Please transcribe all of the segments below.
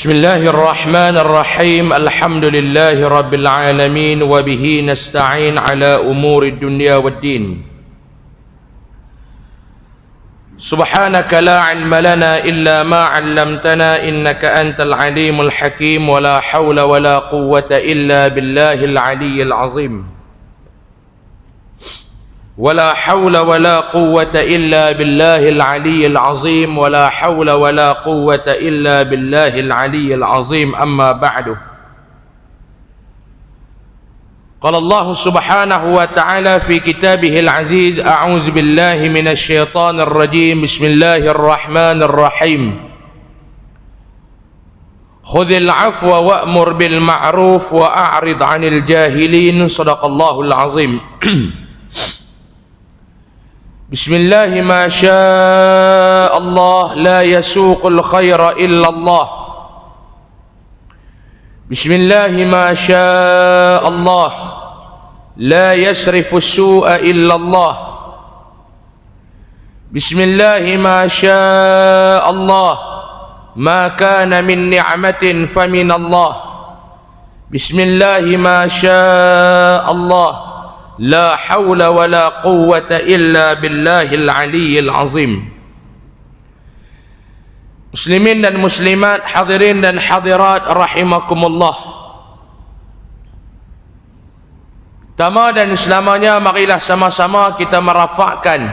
Bismillahirrahmanirrahim. Alhamdulillahi rabbil alamin wa bihi nasta'in ala umuri dunya waddin. Subhanaka la ilma lana illa ma 'allamtana innaka antal alimul hakim wa la hawla wa la quwwata illa billahil aliyyil azim. ولا حول ولا قوة إلا بالله العلي العظيم ولا حول ولا قوة إلا بالله العلي العظيم أما بعد قال الله سبحانه وتعالى في كتابه العزيز أعوذ بالله من الشيطان الرجيم بسم الله الرحمن الرحيم خذ العفو وأمر بالمعروف وأعرض عن الجاهلين صدق الله العظيم بسم الله ما شاء الله لا يسوق الخير إلا الله بسم الله ما شاء الله لا يصرف السوء إلا الله بسم الله ما شاء الله ما كان من نعمة فمن الله بسم الله ما شاء الله لا حول ولا قوة إلا بالله العلي العظيم. Muslimin dan muslimat, hadirin dan hadirat rahimakumullah. Pertama dan selamanya, marilah sama-sama kita merafakkan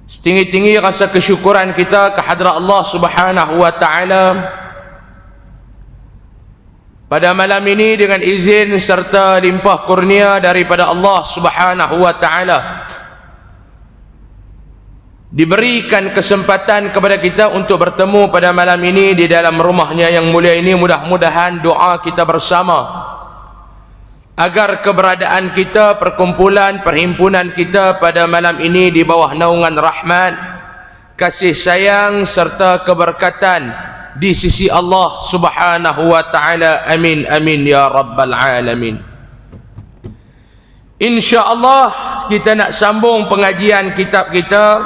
setinggi-tinggi rasa kesyukuran kita ke hadrat Allah Subhanahu wa taala pada malam ini dengan izin serta limpah kurnia daripada Allah Subhanahu wa taala. Diberikan kesempatan kepada kita untuk bertemu pada malam ini di dalam rumahnya yang mulia ini. Mudah-mudahan doa kita bersama agar keberadaan kita, perkumpulan, perhimpunan kita pada malam ini di bawah naungan rahmat, kasih sayang serta keberkatan di sisi Allah Subhanahu wa taala. Amin amin ya rabbal alamin. Insyaallah kita nak sambung pengajian kitab kita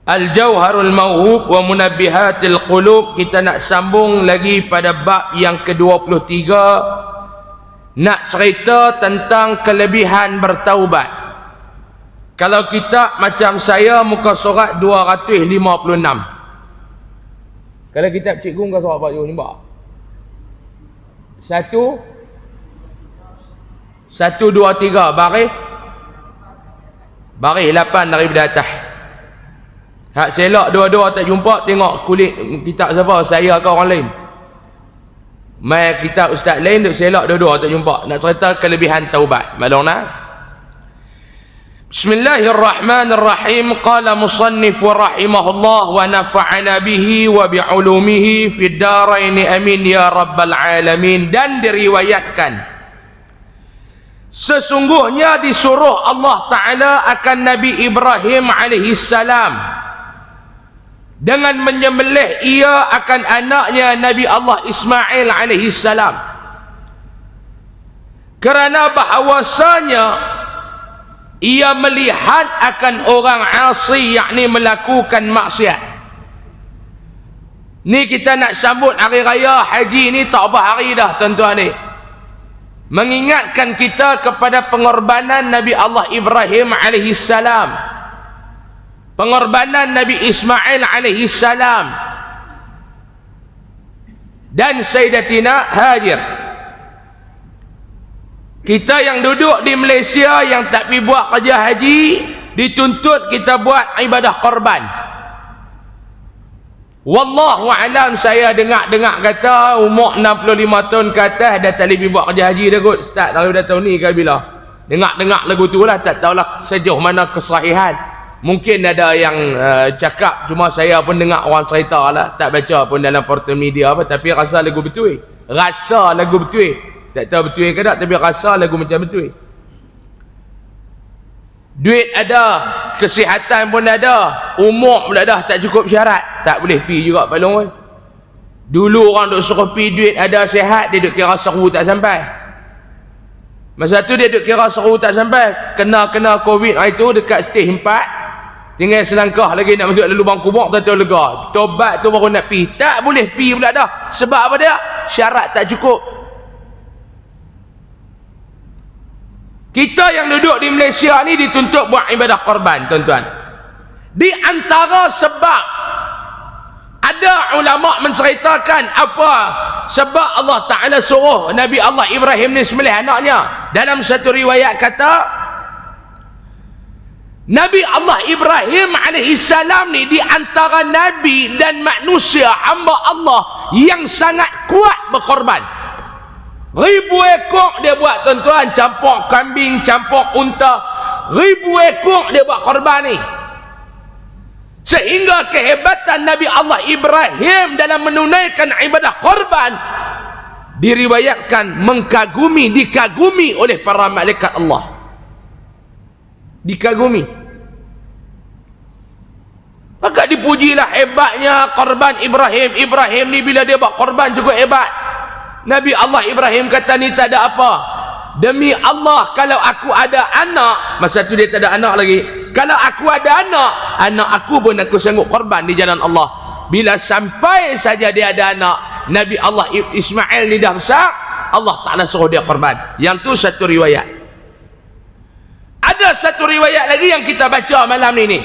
Al-Jawharul Mawhub wa Munabbihatil Qulub. Kita nak sambung lagi pada bab yang ke-23, nak cerita tentang kelebihan bertaubat. Kalau kita macam saya, muka surat 256. Kalau kitab cikgu muka surat apa ni, Mbak? 1 2 3 baris 8 daripada atas. Hak selok dua-dua tak jumpa, tengok kulit kitab siapa, saya ke orang lain. Mai kitab ustaz lain duk selok dua-dua tak jumpa. Nak cerita kelebihan taubat. Malona. Bismillahirrahmanirrahim. Qala musannif wa rahimahullah wa nafa'ana bihi wa bi'ulumihi fid darain amin ya rabbal alamin. Dan diriwayatkan sesungguhnya disuruh Allah Ta'ala akan Nabi Ibrahim alaihi salam dengan menyembelih ia akan anaknya Nabi Allah Ismail alaihi salam, kerana bahawasanya ia melihat akan orang asi, yakni melakukan maksiat. Ni kita nak sambut hari raya haji ni tak apa hari dah tuan-tuan ni. Mengingatkan kita kepada pengorbanan Nabi Allah Ibrahim alaihi salam, pengorbanan Nabi Ismail alaihi salam, dan Sayyidatina Hajar. Kita yang duduk di Malaysia yang tak pergi buat kerja haji, dituntut kita buat ibadah korban. Wallahu alam, saya dengar kata umur 65 tahun ke atas dah tak boleh buat kerja haji dah kot. Start daripada tahun ni ke bila. Dengar lagu tu lah, tak tahulah sejauh mana kesahihan. Mungkin ada yang cakap, cuma saya pun dengar orang cerita lah, tak baca pun dalam portal media apa, tapi rasa lagu betul. Rasa lagu betul. Tak tahu betul ke tak, tapi rasa lagu macam betul. Duit ada, kesihatan pun ada, umur pun dah tak cukup syarat, tak boleh pi juga palung. Dulu orang duk suruh pi duit ada sihat, dia duk kira seru tak sampai. Masa tu dia duk kira seru tak sampai, kena covid itu dekat stage 4, tinggal selangkah lagi nak masuk dalam lubang kubur, tahu lega. Tobat tu baru nak pi. Tak boleh pi pula dah. Sebab apa dia? Syarat tak cukup. Kita yang duduk di Malaysia ni dituntut buat ibadah korban, tuan-tuan. Di antara sebab, ada ulama menceritakan apa sebab Allah Ta'ala suruh Nabi Allah Ibrahim ni sembelih anaknya. Dalam satu riwayat kata, Nabi Allah Ibrahim alaihissalam ni di antara Nabi dan manusia hamba Allah yang sangat kuat berkorban. 1000 ekor dia buat, tuan-tuan, campur kambing, campur unta, 1000 ekor dia buat korban ni. Sehingga kehebatan Nabi Allah Ibrahim dalam menunaikan ibadah korban diriwayatkan dikagumi oleh para malaikat Allah. Dikagumi. Maka dipujilah hebatnya korban Ibrahim. Ibrahim ni bila dia buat korban cukup hebat. Nabi Allah Ibrahim kata, ni tak ada apa. Demi Allah, kalau aku ada anak, masa tu dia tak ada anak lagi, kalau aku ada anak aku pun aku sanggup korban di jalan Allah. Bila sampai saja dia ada anak, Nabi Allah Ismail ni dah besar, Allah Ta'ala suruh dia korban. Yang tu satu riwayat. Ada satu riwayat lagi yang kita baca malam ni.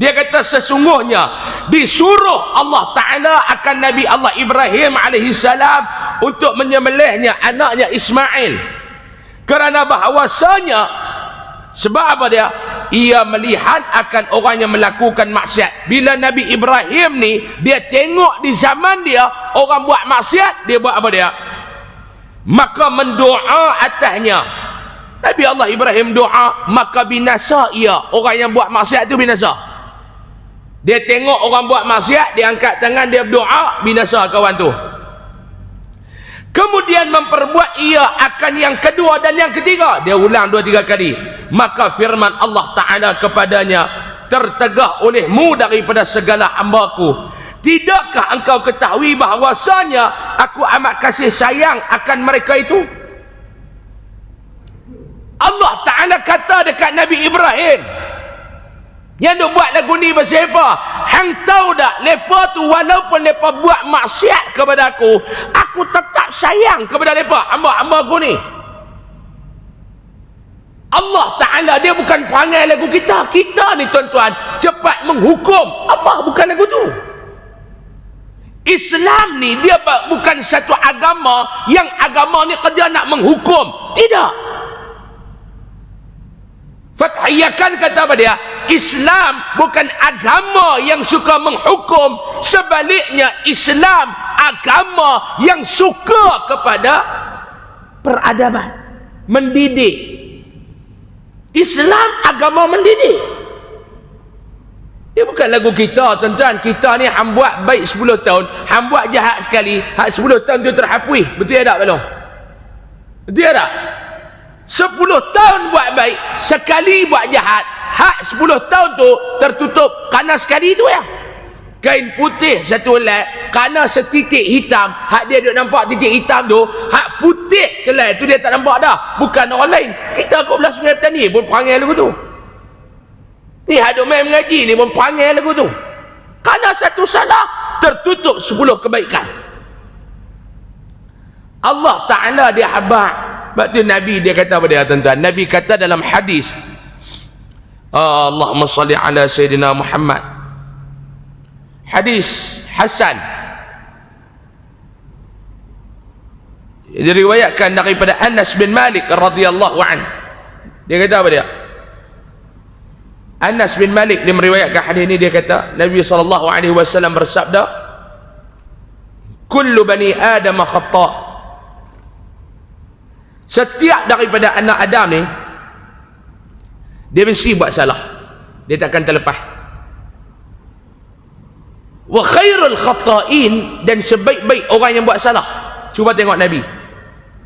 Dia kata sesungguhnya disuruh Allah Ta'ala akan Nabi Allah Ibrahim alaihissalam untuk menyembelihnya anaknya Ismail. Kerana bahawasanya, sebab apa dia? Ia melihat akan orang yang melakukan maksiat. Bila Nabi Ibrahim ni, dia tengok di zaman dia orang buat maksiat, dia buat apa dia? Maka mendoa atasnya. Nabi Allah Ibrahim doa, maka binasa ia. Orang yang buat maksiat tu binasa. Dia tengok orang buat maksiat, dia angkat tangan, dia berdoa, binasa kawan tu. Kemudian memperbuat ia akan yang kedua dan yang ketiga. Dia ulang 2-3 kali. Maka firman Allah Ta'ala kepadanya, tertegah olehmu daripada segala hambaku. Tidakkah engkau ketahui bahawasanya aku amat kasih sayang akan mereka itu? Allah Ta'ala kata dekat Nabi Ibrahim, yang dia buat lagu ni pasal apa? Hang tahu tak, lepa tu walaupun lepa buat maksiat kepada aku tetap sayang kepada lepa, hamba-hamba aku ni. Allah Ta'ala dia bukan perangai lagu kita. Kita ni, tuan-tuan, cepat menghukum. Allah bukan lagu tu. Islam ni dia bukan satu agama yang agama ni kerja nak menghukum. Tidak. Fathiyakan kata apa dia? Islam bukan agama yang suka menghukum. Sebaliknya, Islam agama yang suka kepada peradaban, mendidik. Islam agama mendidik. Dia bukan lagu kita, tuan-tuan. Kita ni hang buat baik 10 tahun, hang buat jahat sekali, hak 10 tahun tu terhapus. Betul tak belum? Betul tak? 10 tahun buat baik, sekali buat jahat, hak 10 tahun tu tertutup. Kerana sekali tu ya. Kain putih satu helai, kerana setitik hitam, hak dia duk nampak titik hitam tu, hak putih selai tu dia tak nampak dah. Bukan orang lain. Kita kat belah Sungai Petani pun perangai lagu tu. Ni hak duk main mengaji ni pun perangai lagu tu. Kerana satu salah, tertutup 10 kebaikan. Allah Ta'ala dia habaq. Sebab tu Nabi dia kata apa dia, tuan-tuan? Nabi kata dalam hadis, Allahumma salli ala Sayyidina Muhammad. Hadis Hasan. Diriwayatkan daripada Anas bin Malik radhiyallahu an. Dia kata apa dia? Anas bin Malik dia meriwayatkan hadis ini, dia kata Nabi SAW bersabda, kullu bani Adam khata'. Setiap daripada anak Adam ni, dia mesti buat salah. Dia takkan terlepas. Wa khairul khata'in, dan sebaik-baik orang yang buat salah. Cuba tengok Nabi.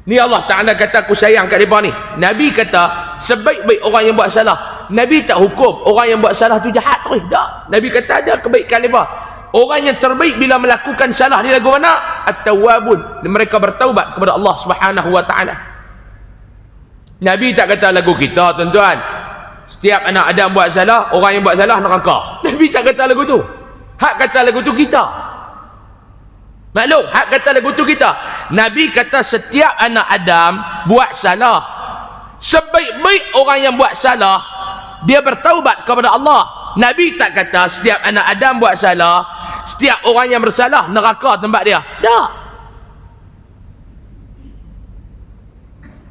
Ni Allah Ta'ala kata aku sayang kat mereka ni. Nabi kata sebaik-baik orang yang buat salah. Nabi tak hukum orang yang buat salah tu jahat terus. Tak. Nabi kata ada kebaikan mereka. Orang yang terbaik bila melakukan salah ni lagu mana? At-tawwabun. Mereka bertaubat kepada Allah Subhanahu wa Ta'ala. Nabi tak kata lagu kita, tuan-tuan. Setiap anak Adam buat salah, orang yang buat salah neraka. Nabi tak kata lagu tu. Hak kata lagu tu kita. Maklum, hak kata lagu tu kita. Nabi kata setiap anak Adam buat salah. Sebaik-baik orang yang buat salah, dia bertaubat kepada Allah. Nabi tak kata setiap anak Adam buat salah, setiap orang yang bersalah neraka tempat dia. Tak.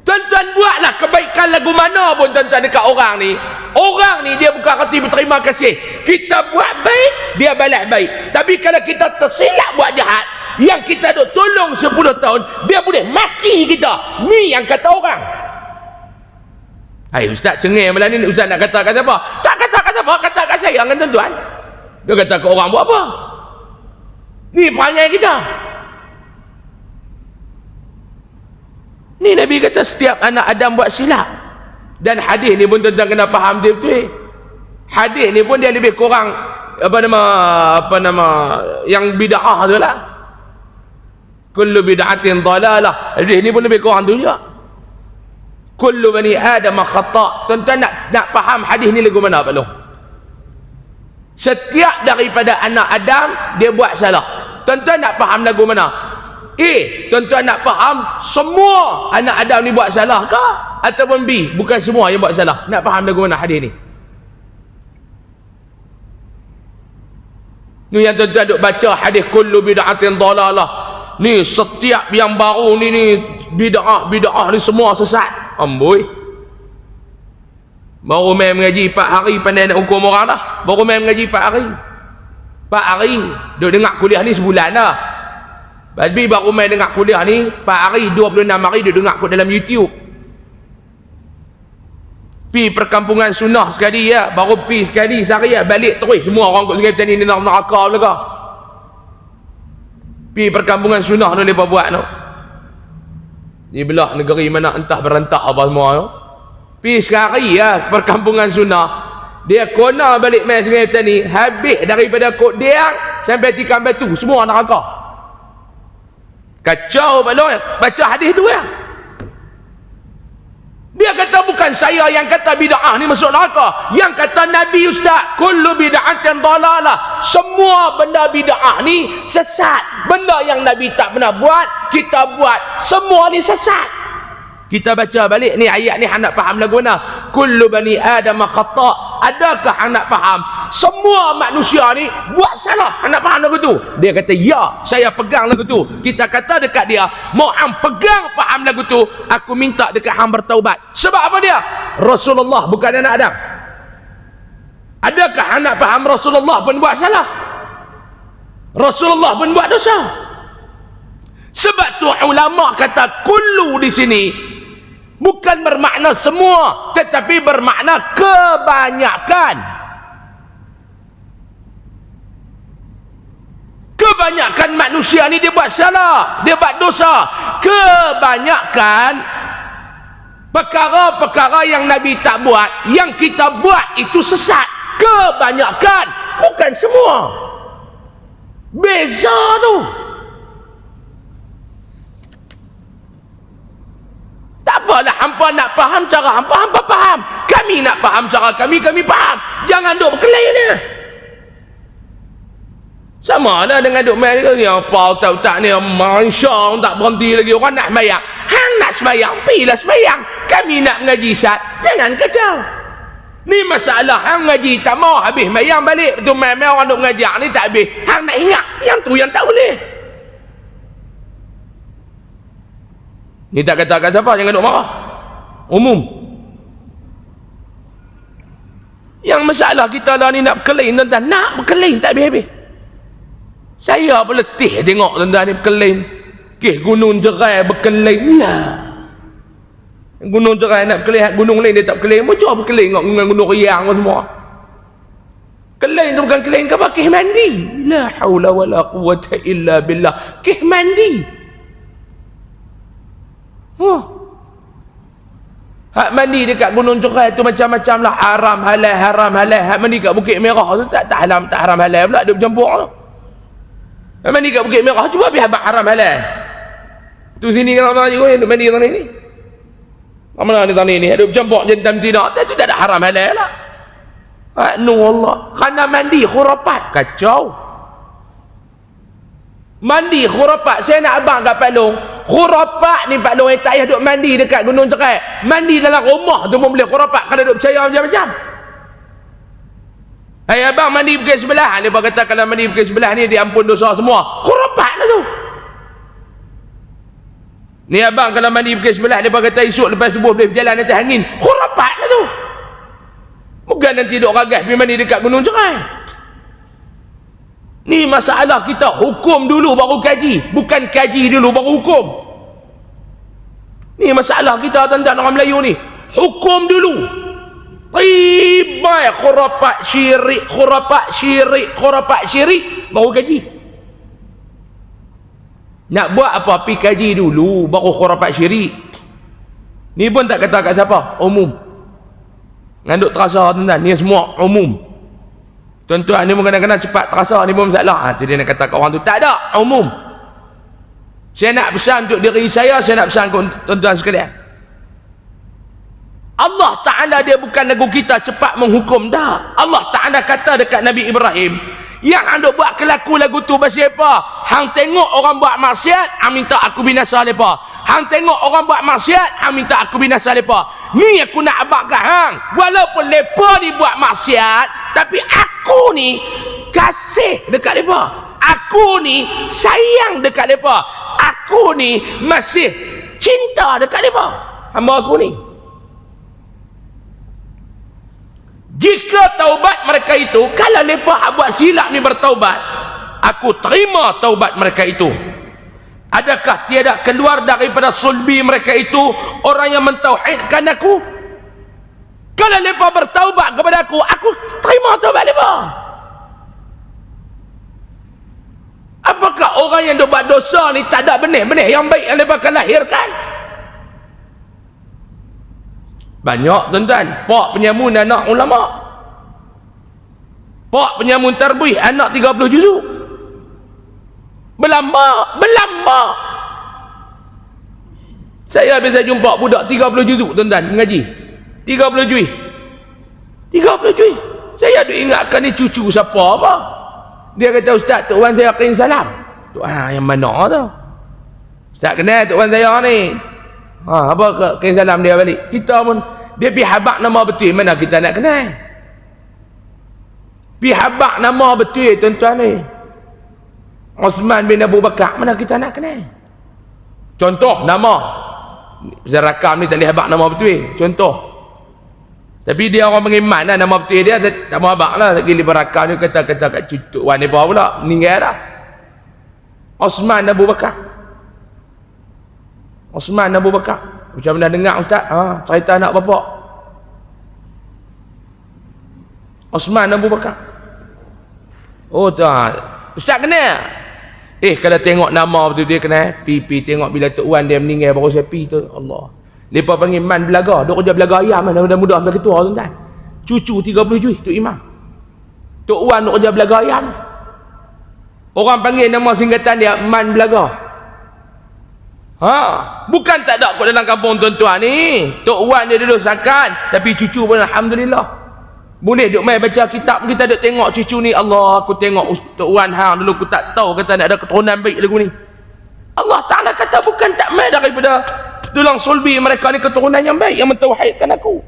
Tuan-tuan buatlah kebaikan lagu mana pun tuan-tuan dekat orang ni. Orang ni dia bukan reti berterima kasih. Kita buat baik, dia balas baik. Tapi kalau kita tersilap buat jahat, yang kita duk tolong 10 tahun, dia boleh maki kita. Ni yang kata orang. Hai ustaz cengeng malam ni, ustaz nak kata kat siapa? Tak kata kat siapa, kata kat saya kan tuan-tuan. Dia kata ke orang buat apa? Ni perangai kita. Ni Nabi kata setiap anak Adam buat silap. Dan hadis ni pun tuan-tuan kena faham betul-betul. Hadis ni pun dia lebih kurang apa nama yang bid'ah tu lah. Kullu bid'atin dalalah. Hadis ni pun lebih kurang tu juga. Kullu bani Adam khata'. Tuan-tuan nak faham hadis ni lagu mana Pak Long? Setiap daripada anak Adam dia buat salah. Tuan-tuan nak faham lagu mana? Tuan-tuan nak faham semua anak Adam ni buat salah ke? Ataupun B, bukan semua yang buat salah? Nak faham lagu mana hadis ni? Ni yang tuan-tuan duk baca hadis kullu bid'atin dalalah. Ni setiap yang baru ni bid'ah ni semua sesat. Amboi. Baru main mengaji 4 hari pandai nak hukum orang dah. Baru main mengaji 4 hari. 4 hari duk dengar kuliah ni sebulan dah. Tapi baru main dengar kuliah ni 4 hari, 26 hari dia dengar kot dalam YouTube. Pi perkampungan sunnah sekali ya, baru pi sekali sehari ya, balik terus semua orang kot sekali ni neraka belaka. Pi perkampungan sunnah tu depa buat tu. Di belah negeri mana entah berentak apa semua tu. Pi sekali ya perkampungan sunnah. Dia kona balik main sungai ni, habis daripada Kok Diang sampai Tikam Batu semua neraka. Kacau Pak Long, baca hadis tu ya. Dia kata bukan saya yang kata bid'ah ni masuk neraka. Yang kata Nabi Ustaz, kullu bid'atin dalalah. Semua benda bid'ah ni sesat. Benda yang Nabi tak pernah buat, kita buat. Semua ni sesat. Kita baca balik ni ayat ni, hang nak faham lagu mana? Kullu bani Adam khata'. Adakah hang nak faham semua manusia ni buat salah? Hang nak faham lagu tu? Dia kata ya, saya pegang lagu tu. Kita kata dekat dia, mau hang pegang faham lagu tu, aku minta dekat hang bertaubat. Sebab apa dia? Rasulullah bukan anak Adam. Adakah hang nak faham Rasulullah pun buat salah? Rasulullah pun buat dosa. Sebab tu ulama kata kullu di sini bukan bermakna semua, tetapi bermakna kebanyakan. Kebanyakan manusia ni dia buat salah, dia buat dosa. Kebanyakan perkara-perkara yang Nabi tak buat, yang kita buat itu sesat. Kebanyakan, bukan semua. Beza tu. Tak apalah, hampa nak faham cara hampa, hampa faham. Kami nak faham cara kami, kami faham. Jangan duk berkelahi ni. Sama lah dengan duk main ni. Apa tak ni, Masya tak berhenti lagi. Orang nak semayang, hang nak semayang, pilah semayang. Kami nak mengaji Ustaz, jangan kacau. Ni masalah hang mengaji tak mau, habis semayang balik tu main-main orang duk mengajar ni tak habis. Hang nak ingat, yang tu yang tak boleh. Ni tak kata kat siapa, jangan duk marah. Umum. Yang masalah kita lah ni nak berkelain tuan-tuan. Nak berkelain tak habis-habis. Saya pun letih tengok tuan-tuan ni berkelain. Kes gunung jerai berkelain lah. Gunung jerai nak berkelain, gunung lain dia tak berkelain. Macam berkelain dengan gunung riang semua. Kelain tu bukan kelain ke apa? Kes mandi. La haula wa la quwata illa billah. Kes mandi. Hak mandi dekat Gunung Cerai tu macam-macam lah, haram halal, haram halal. Hak mandi kat Bukit Merah tu tak haram halal pula, dia bercampur tu. Hak mandi kat Bukit Merah cuba habis haram halal. Tu sini kan orang juga yang mandi sana ni. Mana ni tani ni ada bercampur jantan betina, itu tak ada haram halal lah. Allah, kerana mandi khurafat kacau. Mandi khurafat, saya nak abang kat Pak Long. Khurafat ni Pak Long yang tak payah duk mandi dekat Gunung Cerai. Mandi dalam rumah tu pun boleh khurafat kalau duk percaya macam-macam. Hai abang mandi bukit sebelah, dia kata kalau mandi bukit sebelah ni diampun dosa semua. Khurafat lah tu. Ni abang kalau mandi bukit sebelah, dia kata esok lepas subuh boleh berjalan atas angin. Khurafat lah tu. Bukan nanti duk ragas pergi mandi dekat Gunung Cerai. Ni masalah kita, hukum dulu baru kaji, bukan kaji dulu baru hukum. Ni masalah kita tuan-tuan orang Melayu ni, hukum dulu. Tibai khurafat syirik, khurafat syirik, khurafat syirik, baru kaji. Nak buat apa? Pergi kaji dulu baru khurafat syirik. Ni pun tak kata kat siapa, umum. Nganduk terasa tuan-tuan, ni semua umum. Tuan-tuan ni pun kadang-kadang cepat terasa, ni pun masalah. Itu dia nak kata kat orang tu, tak ada, umum. Saya nak pesan untuk diri saya nak pesan untuk tuan-tuan sekalian. Allah Ta'ala dia bukan lagu kita cepat menghukum dah. Allah Ta'ala kata dekat Nabi Ibrahim, yang anda buat kelaku lagu tu pasal apa? Hang tengok orang buat maksiat, hang minta aku binasa lepa. Hang tengok orang buat maksiat, hang minta aku binasa lepa. Ni aku nak abang kat hang. Walaupun lepa ni buat maksiat, tapi aku ni kasih dekat lepa. Aku ni sayang dekat lepa. Aku ni masih cinta dekat lepa. Hamba aku ni. Jika taubat mereka itu, kalau mereka buat silap ni bertaubat, aku terima taubat mereka itu. Adakah tiada keluar daripada sulbi mereka itu orang yang mentauhidkan aku? Kalau mereka bertaubat kepada aku terima taubat mereka. Apakah orang yang buat dosa ni tak ada benih-benih yang baik yang mereka akan lahirkan? Banyak tuan-tuan, pak penyamun anak ulama, pak penyamun tarbih anak 30 juzuk, belamba. Saya biasa jumpa budak 30 juzuk tuan-tuan mengaji, 30 juih. Saya ada ingatkan ni cucu siapa apa. Dia kata, Ustaz, Tok Wan saya kirim salam. Tok Wan yang mana tu? Ustaz kenal Tok Wan saya ni. Apa kirim salam dia balik. Kita pun dia pergi habak nama betul, mana kita nak kenal. Pergi habak nama betul tuan-tuan ni, Osman bin Abu Bakar, mana kita nak kenal. Contoh nama Zarakam ni tak boleh habak nama betul, contoh. Tapi dia orang mengiman lah, nama betul dia tak mau habak lah. Gili Barakam ni kata-kata kat cucuk Wan ni apa pula, meninggal dah. Osman Abu Bakar, Osman Abu Bakar. Macam mana dengar Ustaz? Cerita anak bapak Osman Abu Bakar. Oh tak, Ustaz kenal? Kalau tengok nama betul dia kenal. Pi tengok bila Tok Wan dia meninggal baru saya pi tu. Allah. Lepas panggil man belaga, duk kerja belaga ayam kan, mudah-mudah sampai ketua tuan-tuan. Cucu 30 juih Tok Imam. Tok Wan duk kerja belaga ayam. Orang panggil nama singkatan dia man belaga. Bukan tak ada kot dalam kampung tuan-tuan ni. Tok Wan dia duduk sakan, tapi cucu pun alhamdulillah boleh duk main baca kitab. Kita duk tengok cucu ni, Allah, aku tengok Tok Wan hang dulu aku tak tahu kata nak ada keturunan baik lagu ni. Allah Ta'ala kata bukan tak main daripada tulang sulbi mereka ni keturunan yang baik yang mentauhidkan aku.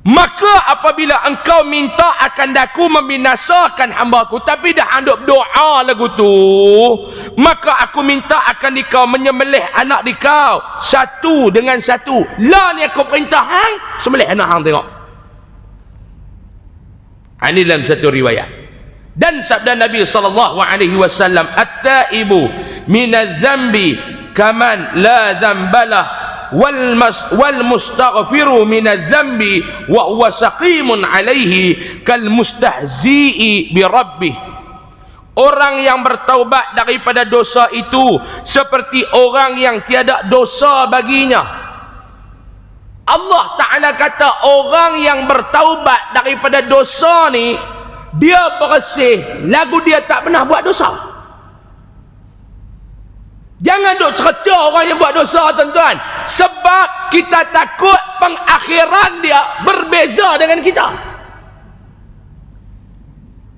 Maka apabila engkau minta akan daku membinasakan hamba-Ku, tapi dah anduk doa lagu tu, maka aku minta akan dikau menyembelih anak dikau satu dengan satu. La ni aku perintah hang sembelih anak hang tengok. Ini dalam satu riwayat. Dan sabda Nabi SAW, at-taibu minadz-dzambi kaman la dzambalah wal mustaghfiru minadz-dzambi wa huwa saqimun alaihi kal mustahzi'i bi rabbih. Orang yang bertaubat daripada dosa itu seperti orang yang tiada dosa baginya. Allah Ta'ala kata orang yang bertaubat daripada dosa ni, dia bersih lagu dia tak pernah buat dosa. Jangan duk cerca orang yang buat dosa tuan-tuan. Sebab kita takut pengakhiran dia berbeza dengan kita.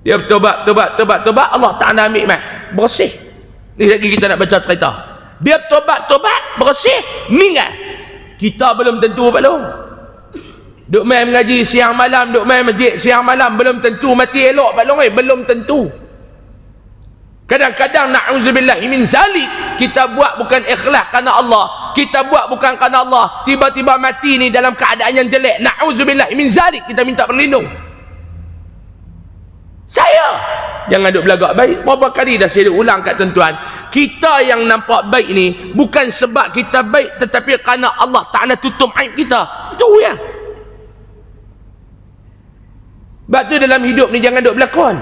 Dia bertobat, Allah Ta'ala ambil mai, bersih. Ni lagi kita nak baca cerita. Dia bertobat, bersih, meninggal. Kita belum tentu belum. Duk main mengaji siang malam, duk main masjid siang malam, belum tentu mati elok belum tentu. Kadang-kadang na'udzubillah min zalik, kita buat bukan ikhlas kerana Allah, kita buat bukan kerana Allah, tiba-tiba mati ni dalam keadaan yang jelek. Na'udzubillah min zalik, kita minta berlindung. Saya jangan duk belagak baik. Berapa kali dah saya ulang kat tuan-tuan, kita yang nampak baik ni bukan sebab kita baik, tetapi kerana Allah Ta'ala tutup aib kita. Itu ya. Sebab tu dalam hidup ni jangan duk berlakon.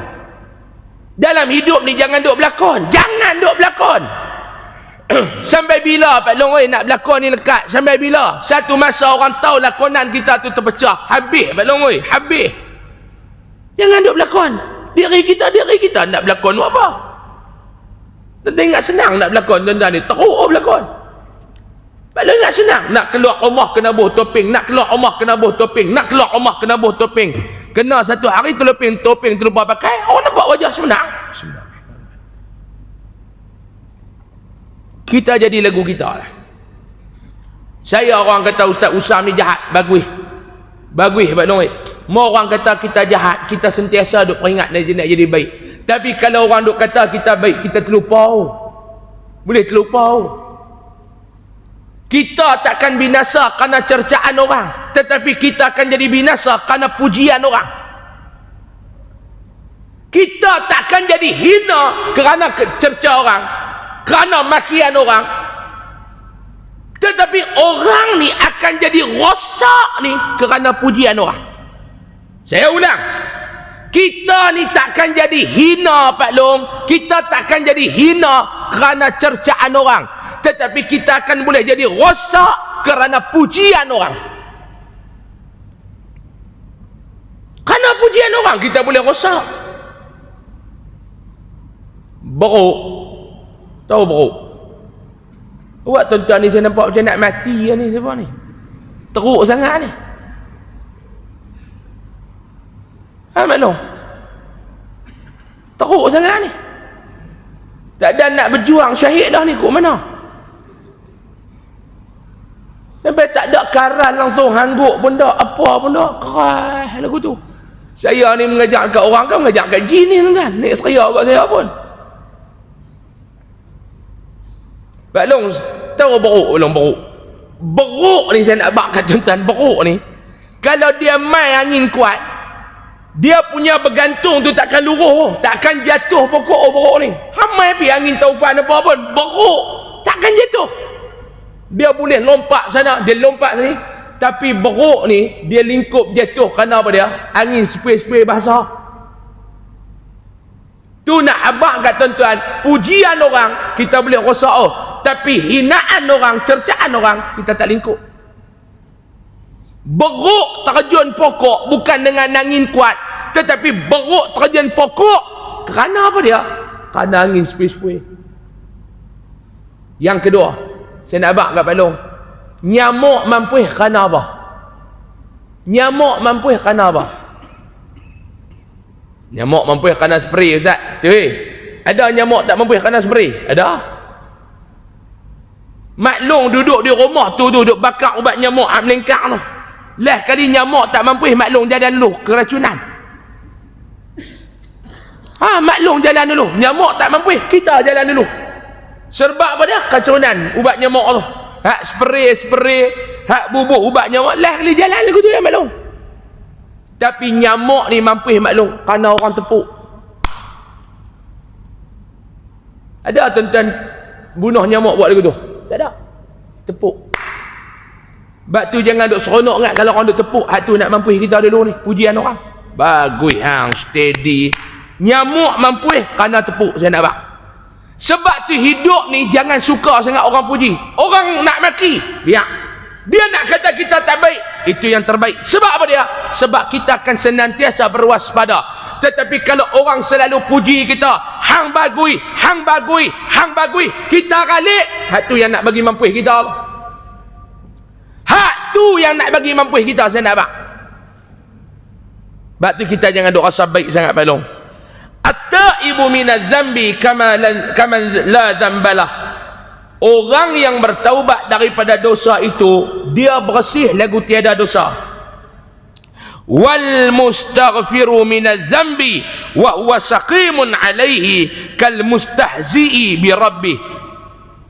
Dalam hidup ni jangan duk berlakon. Jangan duk berlakon. Sampai bila Pak Long nak berlakon ni lekat? Sampai bila? Satu masa orang tahu lakonan kita tu terpecah. Habis Pak Long, habis. Jangan duk berlakon. Diri kita nak berlakon apa? Tengok senang nak berlakon tuan-tuan ni. Teruk berlakon. Pak Long nak senang. Nak keluar rumah kena buh topeng. Nak keluar rumah kena buh topeng. Nak keluar rumah kena buh topeng. Kena satu hari topeng terlupa pakai, orang nampak wajah senang. Kita jadi lagu kita lah. Saya orang kata Ustaz Usam ni jahat, bagus Pak Long. Mau orang kata kita jahat, kita sentiasa duk peringat nak jadi baik. Tapi kalau orang duk kata kita baik, kita terlupa. Boleh terlupa. Kita takkan binasa kerana cercaan orang, tetapi kita akan jadi binasa kerana pujian orang. Kita takkan jadi hina kerana cerca orang, kerana makian orang, tetapi orang ni akan jadi rosak ni kerana pujian orang. Saya ulang, kita ni takkan jadi hina Pak Long, kita takkan jadi hina kerana cercaan orang, tetapi kita akan boleh jadi rosak kerana pujian orang. Kerana pujian orang kita boleh rosak. Beruk, tahu beruk? Awak tuan-tuan ni saya nampak macam nak mati ni, siapa ni? Teruk sangat ni. Mana? Teruk sangat ni. Tak ada nak berjuang syahid dah ni, kok mana? Sampai tak ada karan langsung hangguk pun dah, apa pun dah, keras lagu tu. Saya ni mengajak kat orang kan, mengajak kat jin ni kan, naik seria kat saya pun. Pak Long tahu beruk ni saya nak bak kat tuan-tuan. Beruk ni kalau dia main angin kuat, dia punya bergantung tu takkan luruh, takkan jatuh pokok beruk ni. Hamai pergi angin taufan apa pun, beruk takkan jatuh. Dia boleh lompat sana, dia lompat sini, tapi beruk ni dia lingkup jatuh kerana apa dia? Angin spray-spray basah. Tu nak abang kat tuan-tuan, pujian orang kita boleh rosak, tapi hinaan orang, cercaan orang kita tak lingkup. Beruk terjun pokok bukan dengan angin kuat, tetapi beruk terjun pokok kerana apa dia? Kerana angin spray-spray. Yang kedua, saya nak abang kat Pak Long, nyamuk mampu kerana apa? Nyamuk mampu kerana apa? Nyamuk mampu kerana spray Ustaz. Ada nyamuk tak mampu kerana spray? Ada. Maklong duduk di rumah tu duduk bakar ubat nyamuk melengkak tu. Lah kali nyamuk tak mampu, maklong jalan dulu keracunan. Maklong jalan dulu. Nyamuk tak mampu, kita jalan dulu. Sebab apa dia? Keracunan ubat nyamuk tu. Hak spray, hak bubuh ubat nyamuk, lah kali jalan lagu tu ya maklong. Tapi nyamuk ni mampu maklum kerana orang tepuk. Ada tuan-tuan bunuh nyamuk buat lagu tu? Tak ada. Tepuk. Sebab tu jangan duk seronok ingat kalau orang duk tepuk, hak tu nak mampu kita dulu ni, pujian orang. Bagus hang, steady. Nyamuk mampu kerana tepuk, saya nak bak. Sebab tu hidup ni jangan suka sangat orang puji. Orang nak maki, biar. Dia nak kata kita tak baik, itu yang terbaik. Sebab apa dia? Sebab kita akan senantiasa berwaspada. Tetapi kalau orang selalu puji kita, hang bagui, kita galik, hak tu yang nak bagi mampu kita. tu yang nak bagi mampu kita, saya nak abang. Sebab tu kita jangan duk rasa baik sangat balong. At-taibu minadz zambi kama la zambalah. Orang yang bertaubat daripada dosa itu, dia bersih lagu tiada dosa. Wal mustaghfiru minadz zambi wa huwa saqimun alaihi kal mustahzi'i bi rabbih.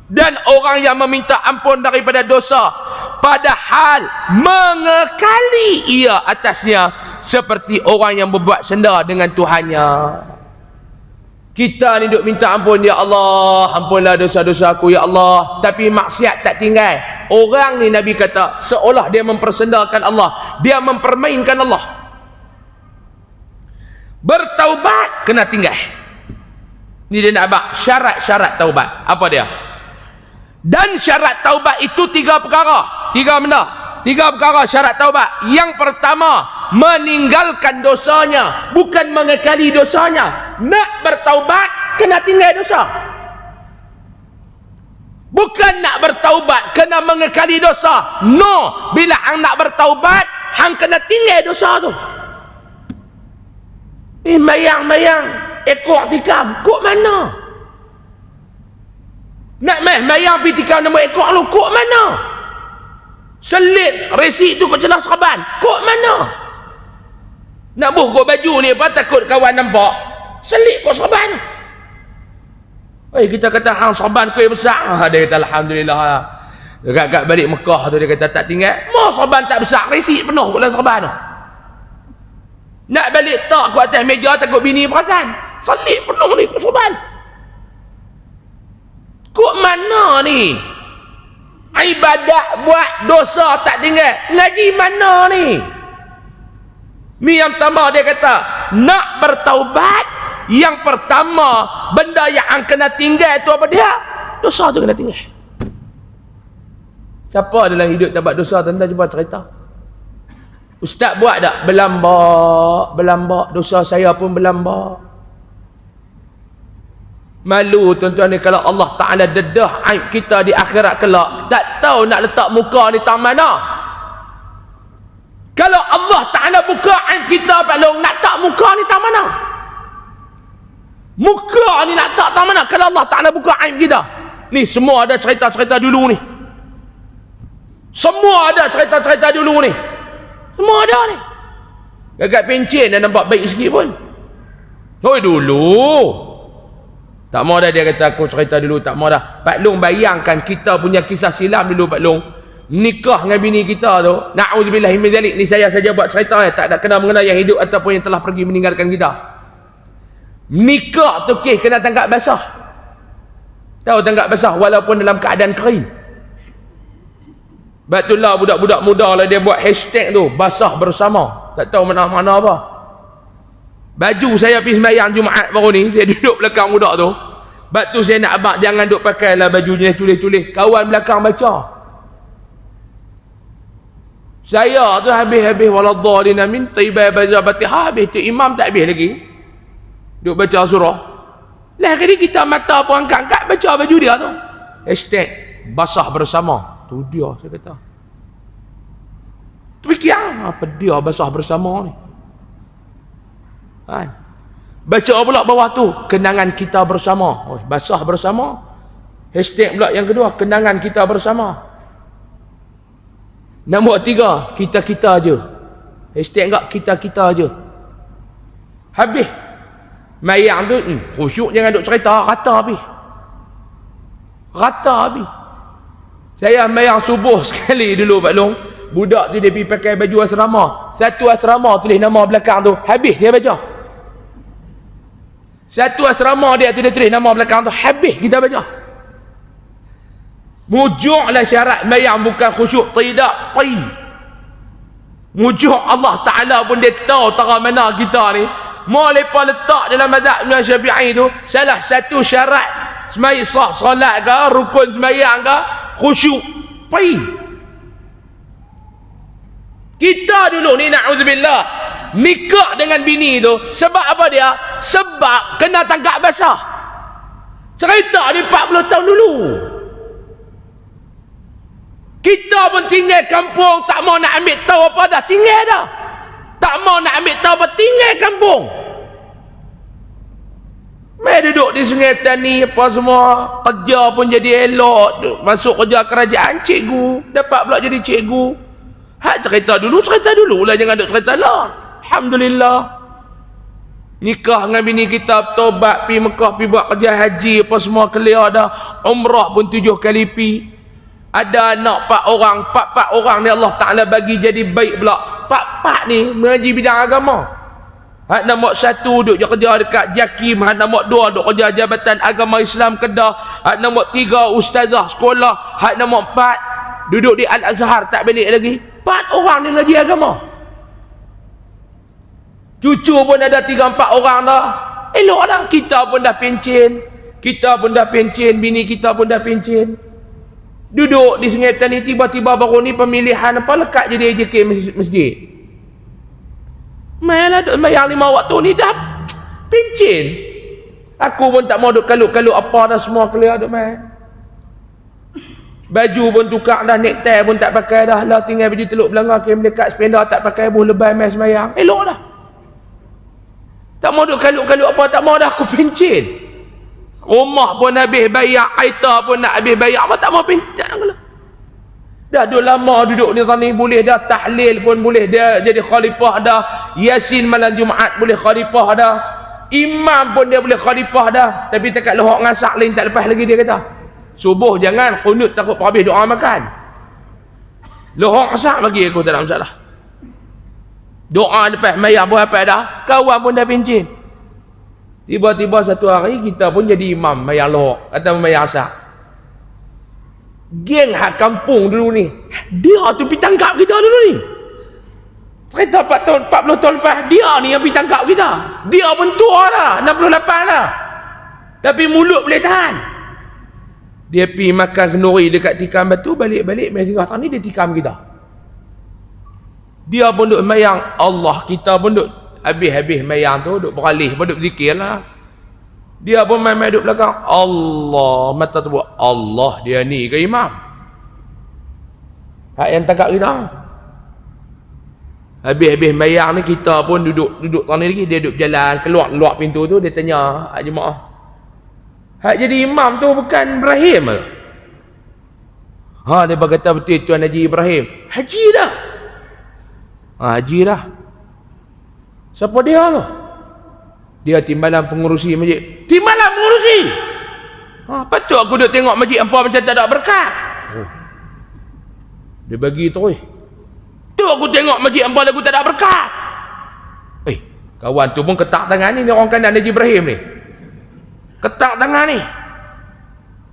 Dan orang yang meminta ampun daripada dosa padahal mengekali ia atasnya, seperti orang yang berbuat senda dengan Tuhannya. Kita ni duk minta ampun, ya Allah, ampunlah dosa-dosa aku ya Allah, tapi maksiat tak tinggal. Orang ni Nabi kata seolah dia mempersendakan Allah, dia mempermainkan Allah. Bertaubat kena tinggal. Ni dia nak abang syarat-syarat taubat. Apa dia? Dan syarat taubat itu 3 perkara. 3 benda. 3 perkara syarat taubat. Yang pertama, meninggalkan dosanya, bukan mengekali dosanya. Nak bertaubat kena tinggal dosa. Bukan nak bertaubat kena mengekali dosa. No, bila hang nak bertaubat, hang kena tinggal dosa tu. Mayang ekor tikam, kok mana? Nak mayang pi tikam nombor ekor lu, kok mana? Selit resik tu kok celah serban, kok mana? Nak buh kok baju ni apa, takut kawan nampak, selit kok serban. Kita kata hang serban kuih besar, dia kata alhamdulillah. Dekat balik Mekah tu dia kata tak tinggal, mau serban tak besar, resik penuh dalam serban tu. Nak balik tak ku atas meja, takut bini perasan, selit penuh ni kok serban. Kok mana ni? Ibadat buat dosa tak tinggal, ngaji mana ni? Ni yang pertama dia kata, nak bertaubat, yang pertama benda yang kena tinggal tu apa dia? Dosa tu kena tinggal. Siapa dalam hidup tak buat dosa? Tuan-tuan cuba cerita. Ustaz buat tak? Berlambak. Dosa saya pun berlambak. Malu tuan-tuan ni kalau Allah Ta'ala dedah aib kita di akhirat kelak, tak tahu nak letak muka ni tang mana. Kalau Allah Ta'ala buka aib kita, Pak Long, nak tak muka ni tang mana? Muka ni nak tak tang mana kalau Allah Ta'ala buka aib kita? Ni semua ada cerita-cerita dulu ni. Semua ada cerita-cerita dulu ni. Semua ada ni. Gagak pencen dah nampak baik sikit pun. Hoi dulu. Tak mau dah dia kata aku cerita dulu, tak mau dah. Pak Long bayangkan kita punya kisah silam dulu Pak Long. Nikah dengan bini kita tu, na'udzubillah min zalik, ni saya saja buat cerita tak ada kena mengenai yang hidup ataupun yang telah pergi meninggalkan kita. Nikah tu kena tangkap basah. Tahu tangkap basah walaupun dalam keadaan kering. Batullah budak-budak muda lah dia buat hashtag tu, basah bersama. Tak tahu mana-mana apa. Baju saya pergi sembahyang Jumaat baru ni, saya duduk belakang budak tu. Sebab tu saya nak abang jangan duk pakailah baju jenis tulis-tulis. Kawan belakang baca. Saya tu habis-habis waladhdallin amin taiba bazabati, habis tu imam tak habis lagi. Duk baca surah. Lah kali kita mata pun angkat-angkat baca baju dia tu. Hashtag basah bersama. Tu dia saya kata. Tu fikir apa dia basah bersama ni? Kan? Baca pula bawah tu, kenangan kita bersama. Oh, basah bersama. Hashtag pula yang kedua, kenangan kita bersama. Nombor 3, kita-kita je. Hashtag enggak kita-kita je. Habis. Mayang tu, khusyuk jangan duk cerita, rata habis. Rata habis. Saya mayang subuh sekali dulu Pak Long. Budak tu dia pergi pakai baju asrama. Satu asrama tulis nama belakang tu. Habis dia baca. Satu asrama dia tu dia tulis nama belakang tu. Habis kita baca. Mujuklah syarat mayang bukan khusyuk. Tidak. Mujuk Allah Ta'ala pun dia tahu tara mana kita ni. Mau lepas letak dalam mazhab Imam Syafi'i tu, salah satu syarat semai sah solat ke, rukun sembahyang ke, khusyuk. Kita dulu ni na'udzubillah nikah dengan bini tu sebab apa dia? Sebab kena tangkap basah. Cerita ni 40 tahun dulu. Kita pun tinggal kampung, tak mau nak ambil tahu apa dah, tinggal dah. Tak mau nak ambil tahu apa, tinggal kampung. Mai duduk di Sungai Petani apa semua, kerja pun jadi elok, masuk kerja kerajaan cikgu, dapat pula jadi cikgu. Hak cerita dulu lah, jangan duk cerita lah. Alhamdulillah. Nikah dengan bini kita, tobat, pi Mekah, pi buat kerja haji apa semua clear dah. Umrah pun 7 kali pi. Ada anak 4 orang, 4 orang ni Allah Ta'ala bagi jadi baik pula. 4 ni mengaji bidang agama. Hak nombor 1 duduk je kerja dekat JAKIM, hak nombor 2 duduk kerja Jabatan Agama Islam Kedah, hak nombor 3 ustazah sekolah, hak nombor 4 duduk di Al-Azhar tak balik lagi. 4 orang ni mengaji agama. Cucu pun ada 3-4 orang dah. Elok dah, kita pun dah pencen, bini kita pun dah pencen. Duduk di Sungai Petani, tiba-tiba baru ni pemilihan apa lekat jadi AJK masjid. Mainlah duk bayar 5 waktu ni dah pencen. Aku pun tak mau duk kalut-kalut apa dah, semua clear duk main. Baju pun tukar dah, necktie pun tak pakai dah. Lah tinggal baju teluk belanga, kain melekat, sepeda tak pakai, buh lebay main semayang. Elok dah. Tak mau duk kalut-kalut apa, tak mau dah, aku pencen. Rumah pun habis bayar, aita pun nak habis bayar, apa tak mau pencen. Dah duduk lama duduk ni tani, boleh dah tahlil pun boleh dia jadi khalifah dah, yasin malam Jumaat boleh khalifah dah, imam pun dia boleh khalifah dah. Tapi dekat lohok ngasak lain tak lepas lagi, dia kata subuh jangan, qunut takut habis doa makan. Lohok ngasak bagi aku tak ada masalah. Doa lepas mayar pun apa dah, kawan pun dah pencen. Tiba-tiba satu hari kita pun jadi imam mayar lohok atau mayar asak. Geng hak kampung dulu ni, dia tu pergi tangkap kita dulu ni. Cerita 40 tahun lepas, dia ni yang pergi tangkap kita. Dia pun tua dah, 68 dah, tapi mulut boleh tahan. Dia pergi makan kenduri dekat tikam batu, balik-balik main singgah ni dia tikam kita. Dia pun duk mayang Allah, kita pun duk habis-habis mayang tu, duk beralih pun duk zikir lah. Dia pun main-main duduk belakang, Allah, mata tu buat Allah, dia ni ke imam? Hak yang tangkap kita. Habis-habis mayang ni kita pun duduk tani lagi, dia duduk berjalan keluar pintu tu, dia tanya hak jemaah, hak jadi imam tu bukan Ibrahim ke? Dia berkata betul Tuan Haji Ibrahim. Haji dah. Haji dah. Siapa dia tu? Dia timbalan pengurusi masjid. Timbalan pengurusi? Patut aku duduk tengok masjid hampa macam tak ada berkat. Dia bagi terus. Tu aku tengok masjid hampa lagu tak ada berkat. Kawan tu pun ketak tangan ni orang kanan Haji Ibrahim ni. Ketak tangan ni.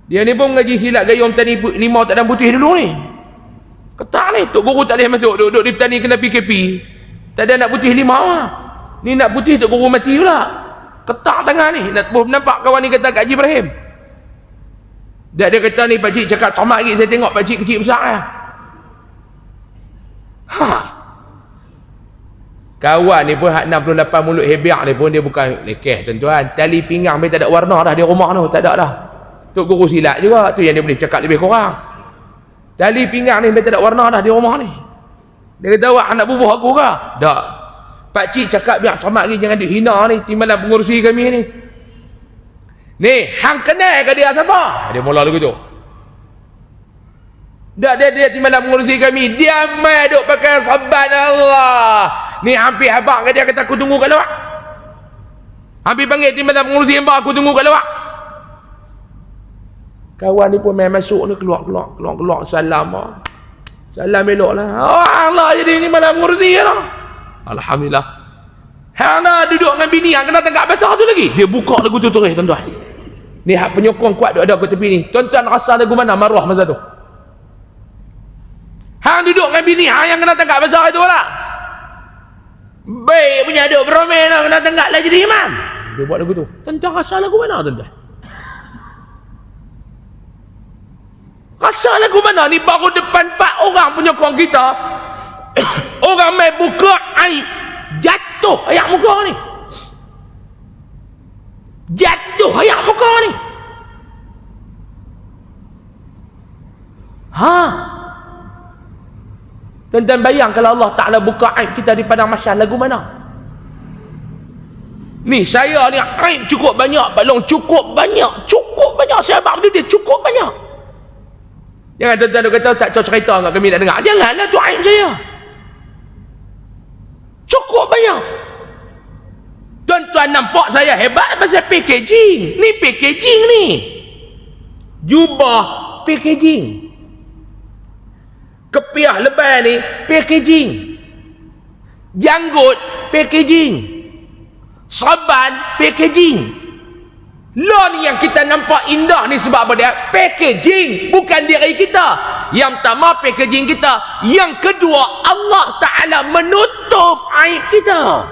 Dia ni pun ngaji silat gayung tani limau tak ada putih dulu ni. Ketak ni, tok guru tak boleh masuk, duduk di petani kena PKP. Tak ada nak putih limau lah. Ni nak putih tok guru mati pula. Ketak tangan ni, nampak kawan ni kata kat Haji Ibrahim. Dia kata ni pakcik cakap cermat lagi, saya tengok pakcik kecil besar lah. Kawan ni pun hak 68 mulut hebiak ni pun dia bukan lekeh tuan-tuan. Tali pinggang dia tak ada warna dah di rumah tu, tak ada dah. Tok guru silat juga, tu yang dia boleh cakap lebih kurang. Tali pinggang ni dia tak ada warna dah di rumah ni. Dia kata awak anak bubuh aku ke? Tak. Pakcik cakap biar cermat lagi, jangan dihina ni timbalan pengurusi kami ni. Ni, hang kenal ke dia siapa? Dia mula lagu tu. Dia timbalan pengurusi kami. Dia mai duk pakai saban Allah. Ni hampir habaq ke dia, kata aku tunggu kat luar. Hampir panggil timbalan pengurusi hamba, aku tunggu kat luar. Kawan ni pun main masuk ni, keluar salam lah. Salam elok lah. Allah jadi timbalan pengurusi lah. Alhamdulillah. Hang dah duduk dengan bini yang kena tangkap basah tu lagi, dia buka lagu tu terus tuan-tuan. Ni hak penyokong kuat duk ada kat tepi ni. Tuan-tuan rasa lagu mana maruah masa tu? Hang duduk dengan bini hang yang kena tangkap basah itu lah. Baik punya duk beromen lah, kena tangkap lah jadi imam. Dia buat lagu tu. Tuan-tuan rasa lagu mana tuan-tuan? Rasa lagu mana ni? Baru depan 4 orang penyokong kita. Orang main buka air, jatuh ayak muka ni. Jatuh ayak muka ni. Tuan-tuan bayang kalau Allah Ta'ala buka aib kita di padang mahsyar, lagu mana? Ni saya ni aib cukup banyak, balong cukup banyak saya abang tu dia cukup banyak. Jangan tuan-tuan kata tak cerita enggak kami nak dengar. Janganlah tu aib saya. Cukup banyak. Tuan-tuan nampak saya hebat pasal packaging. Ni packaging ni. Jubah packaging. Kepiah lebay ni packaging. Janggut packaging. Saban packaging. Lah ni yang kita nampak indah ni sebab apa dia? Packaging, bukan diri kita. Yang pertama packaging kita, yang kedua Allah Ta'ala menutup aib kita.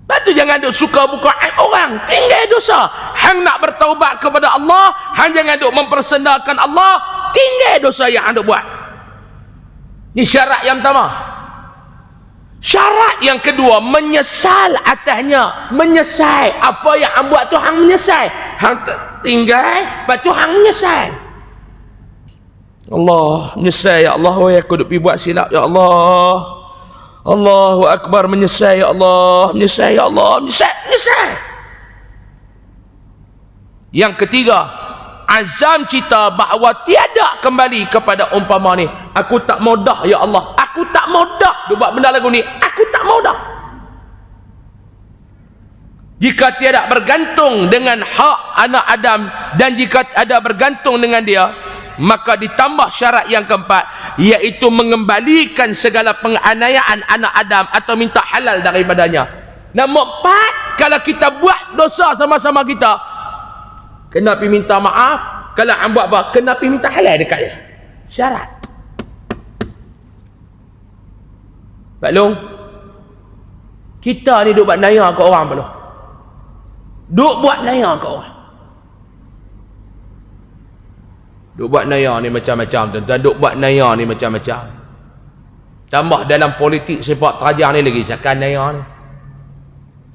Lepas tu jangan duk suka buka aib orang, tinggal dosa. Hang nak bertaubat kepada Allah, hang jangan duk mempersendakan Allah, tinggal dosa yang hang duk buat. Ni syarat yang pertama. Syarat yang kedua, menyesal atasnya. Menyesal apa yang hang buat tu, hang menyesal. Hang tinggal, lepas tu hang menyesal. Allah, menyesal ya Allah. Oh, aku duk pergi buat silap ya Allah. Allahu Akbar, menyesal ya Allah. Menyesal ya Allah. Menyesal. Yang ketiga, azam kita bahawa tiada kembali kepada umpama ni. Aku tak mau dah ya Allah. Aku tak mau dah dia buat benda lagu ni. Aku tak mau dah. Jika tiada bergantung dengan hak anak Adam, dan jika ada bergantung dengan dia, maka ditambah syarat yang keempat, iaitu mengembalikan segala penganiayaan anak Adam atau minta halal daripadanya. Nombor empat, kalau kita buat dosa sama-sama kita, kena pergi minta maaf. Kalau hang buat apa, kena pergi minta halal dekat dia. Syarat. Pak Long, kita ni duk buat naya ke orang Pak Long. Duk buat naya ke orang. Duk buat naya ni macam-macam tuan-tuan. Duk buat naya ni macam-macam. Tambah dalam politik sepak terajang ni lagi sakan naya ni.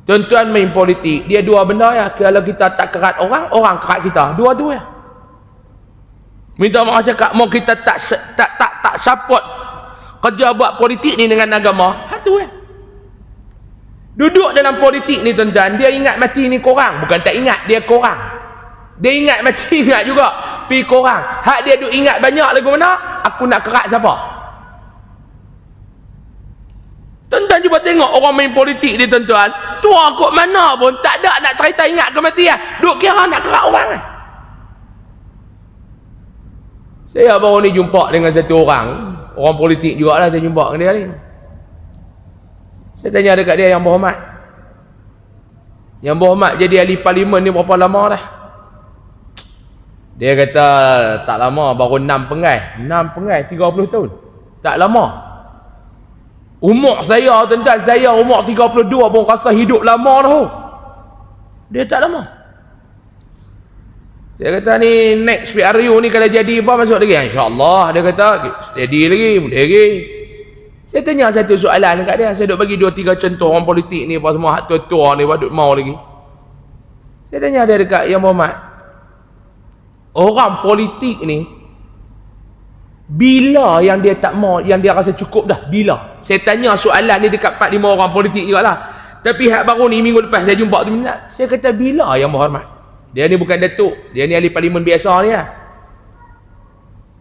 Tuan-tuan main politik, dia dua benda ya. Kalau kita tak kerat orang, orang kerat kita. Dua-dua ya. Minta maaf cakap, mau kita tak support kerja buat politik ni dengan agama, tu ya. Duduk dalam politik ni tuan-tuan, dia ingat mati ni korang. Bukan tak ingat, dia korang. Dia ingat mati, ingat juga pi korang. Hak dia duk ingat banyak lagu mana, aku nak kerat siapa. Tuan-tuan cuba tengok orang main politik ni tuan-tuan, tua kot mana pun tak ada nak cerita ingat kematian, duk kira nak kerat orang. Saya baru ni jumpa dengan satu orang politik juga lah, saya jumpa dengan dia ni. Saya tanya dekat dia, yang berhormat, jadi ahli parlimen ni berapa lama dah? Dia kata tak lama, baru 6 pengai 30 tahun, tak lama. Umur saya tuan-tuan, saya umur 32 pun rasa hidup lama dah. Dia tak lama. Dia kata ni next PRU ni kalau jadi apa masuk lagi? InsyaAllah. Dia kata steady lagi, boleh lagi. Saya tanya satu soalan dekat dia, saya duk bagi 2-3 contoh orang politik ni apa semua hak tua-tua ni duk mau lagi. Saya tanya dia dekat, yang berhormat, orang politik ni bila yang dia tak mau, yang dia rasa cukup dah, bila? Saya tanya soalan ni dekat 4-5 orang politik jugalah. Tapi hak baru ni minggu lepas saya jumpa tu minat. Saya kata bila yang berhormat? Dia ni bukan datuk, dia ni ahli parlimen biasa ni lah.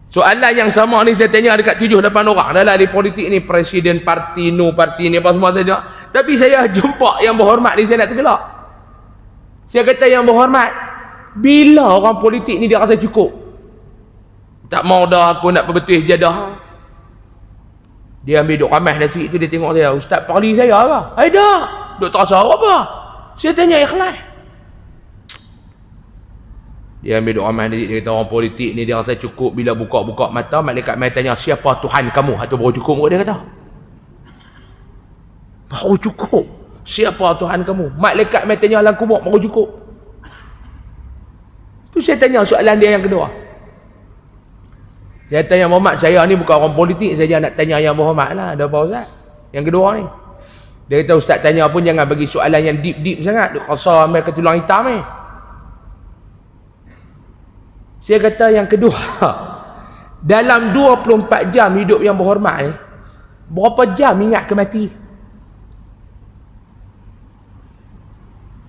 Soalan yang sama ni saya tanya dekat 7-8 orang dalam ahli politik ni, presiden parti ni apa semua saya tengok. Tapi saya jumpa yang berhormat ni, saya nak tergelak. Saya kata, yang berhormat, bila orang politik ni dia rasa cukup, tak mau dah aku nak perbetul jadah, dia ambil duk ramai nasi tu, dia tengok saya, ustaz parli saya apa? Dah duk terasa apa? Saya tanya ikhlas. Dia ambil duk ramai nasi, dia kata orang politik ni dia rasa cukup, bila buka-buka mata malaikat mai tanya siapa Tuhan kamu, itu baru cukup. Dia kata baru cukup, siapa Tuhan kamu, malaikat mai tanya alam kubur baru cukup. Tu saya tanya soalan dia yang kedua. Saya tanya Muhammad, saya ni bukan orang politik saja, nak tanya yang berhormat lah. Ada apa Ustaz? Yang kedua ni, dia kata Ustaz tanya pun jangan bagi soalan yang deep sangat, duk rasa ambil ke tulang hitam ni. Saya kata yang kedua, dalam 24 jam hidup yang berhormat ni, berapa jam ingat ke mati?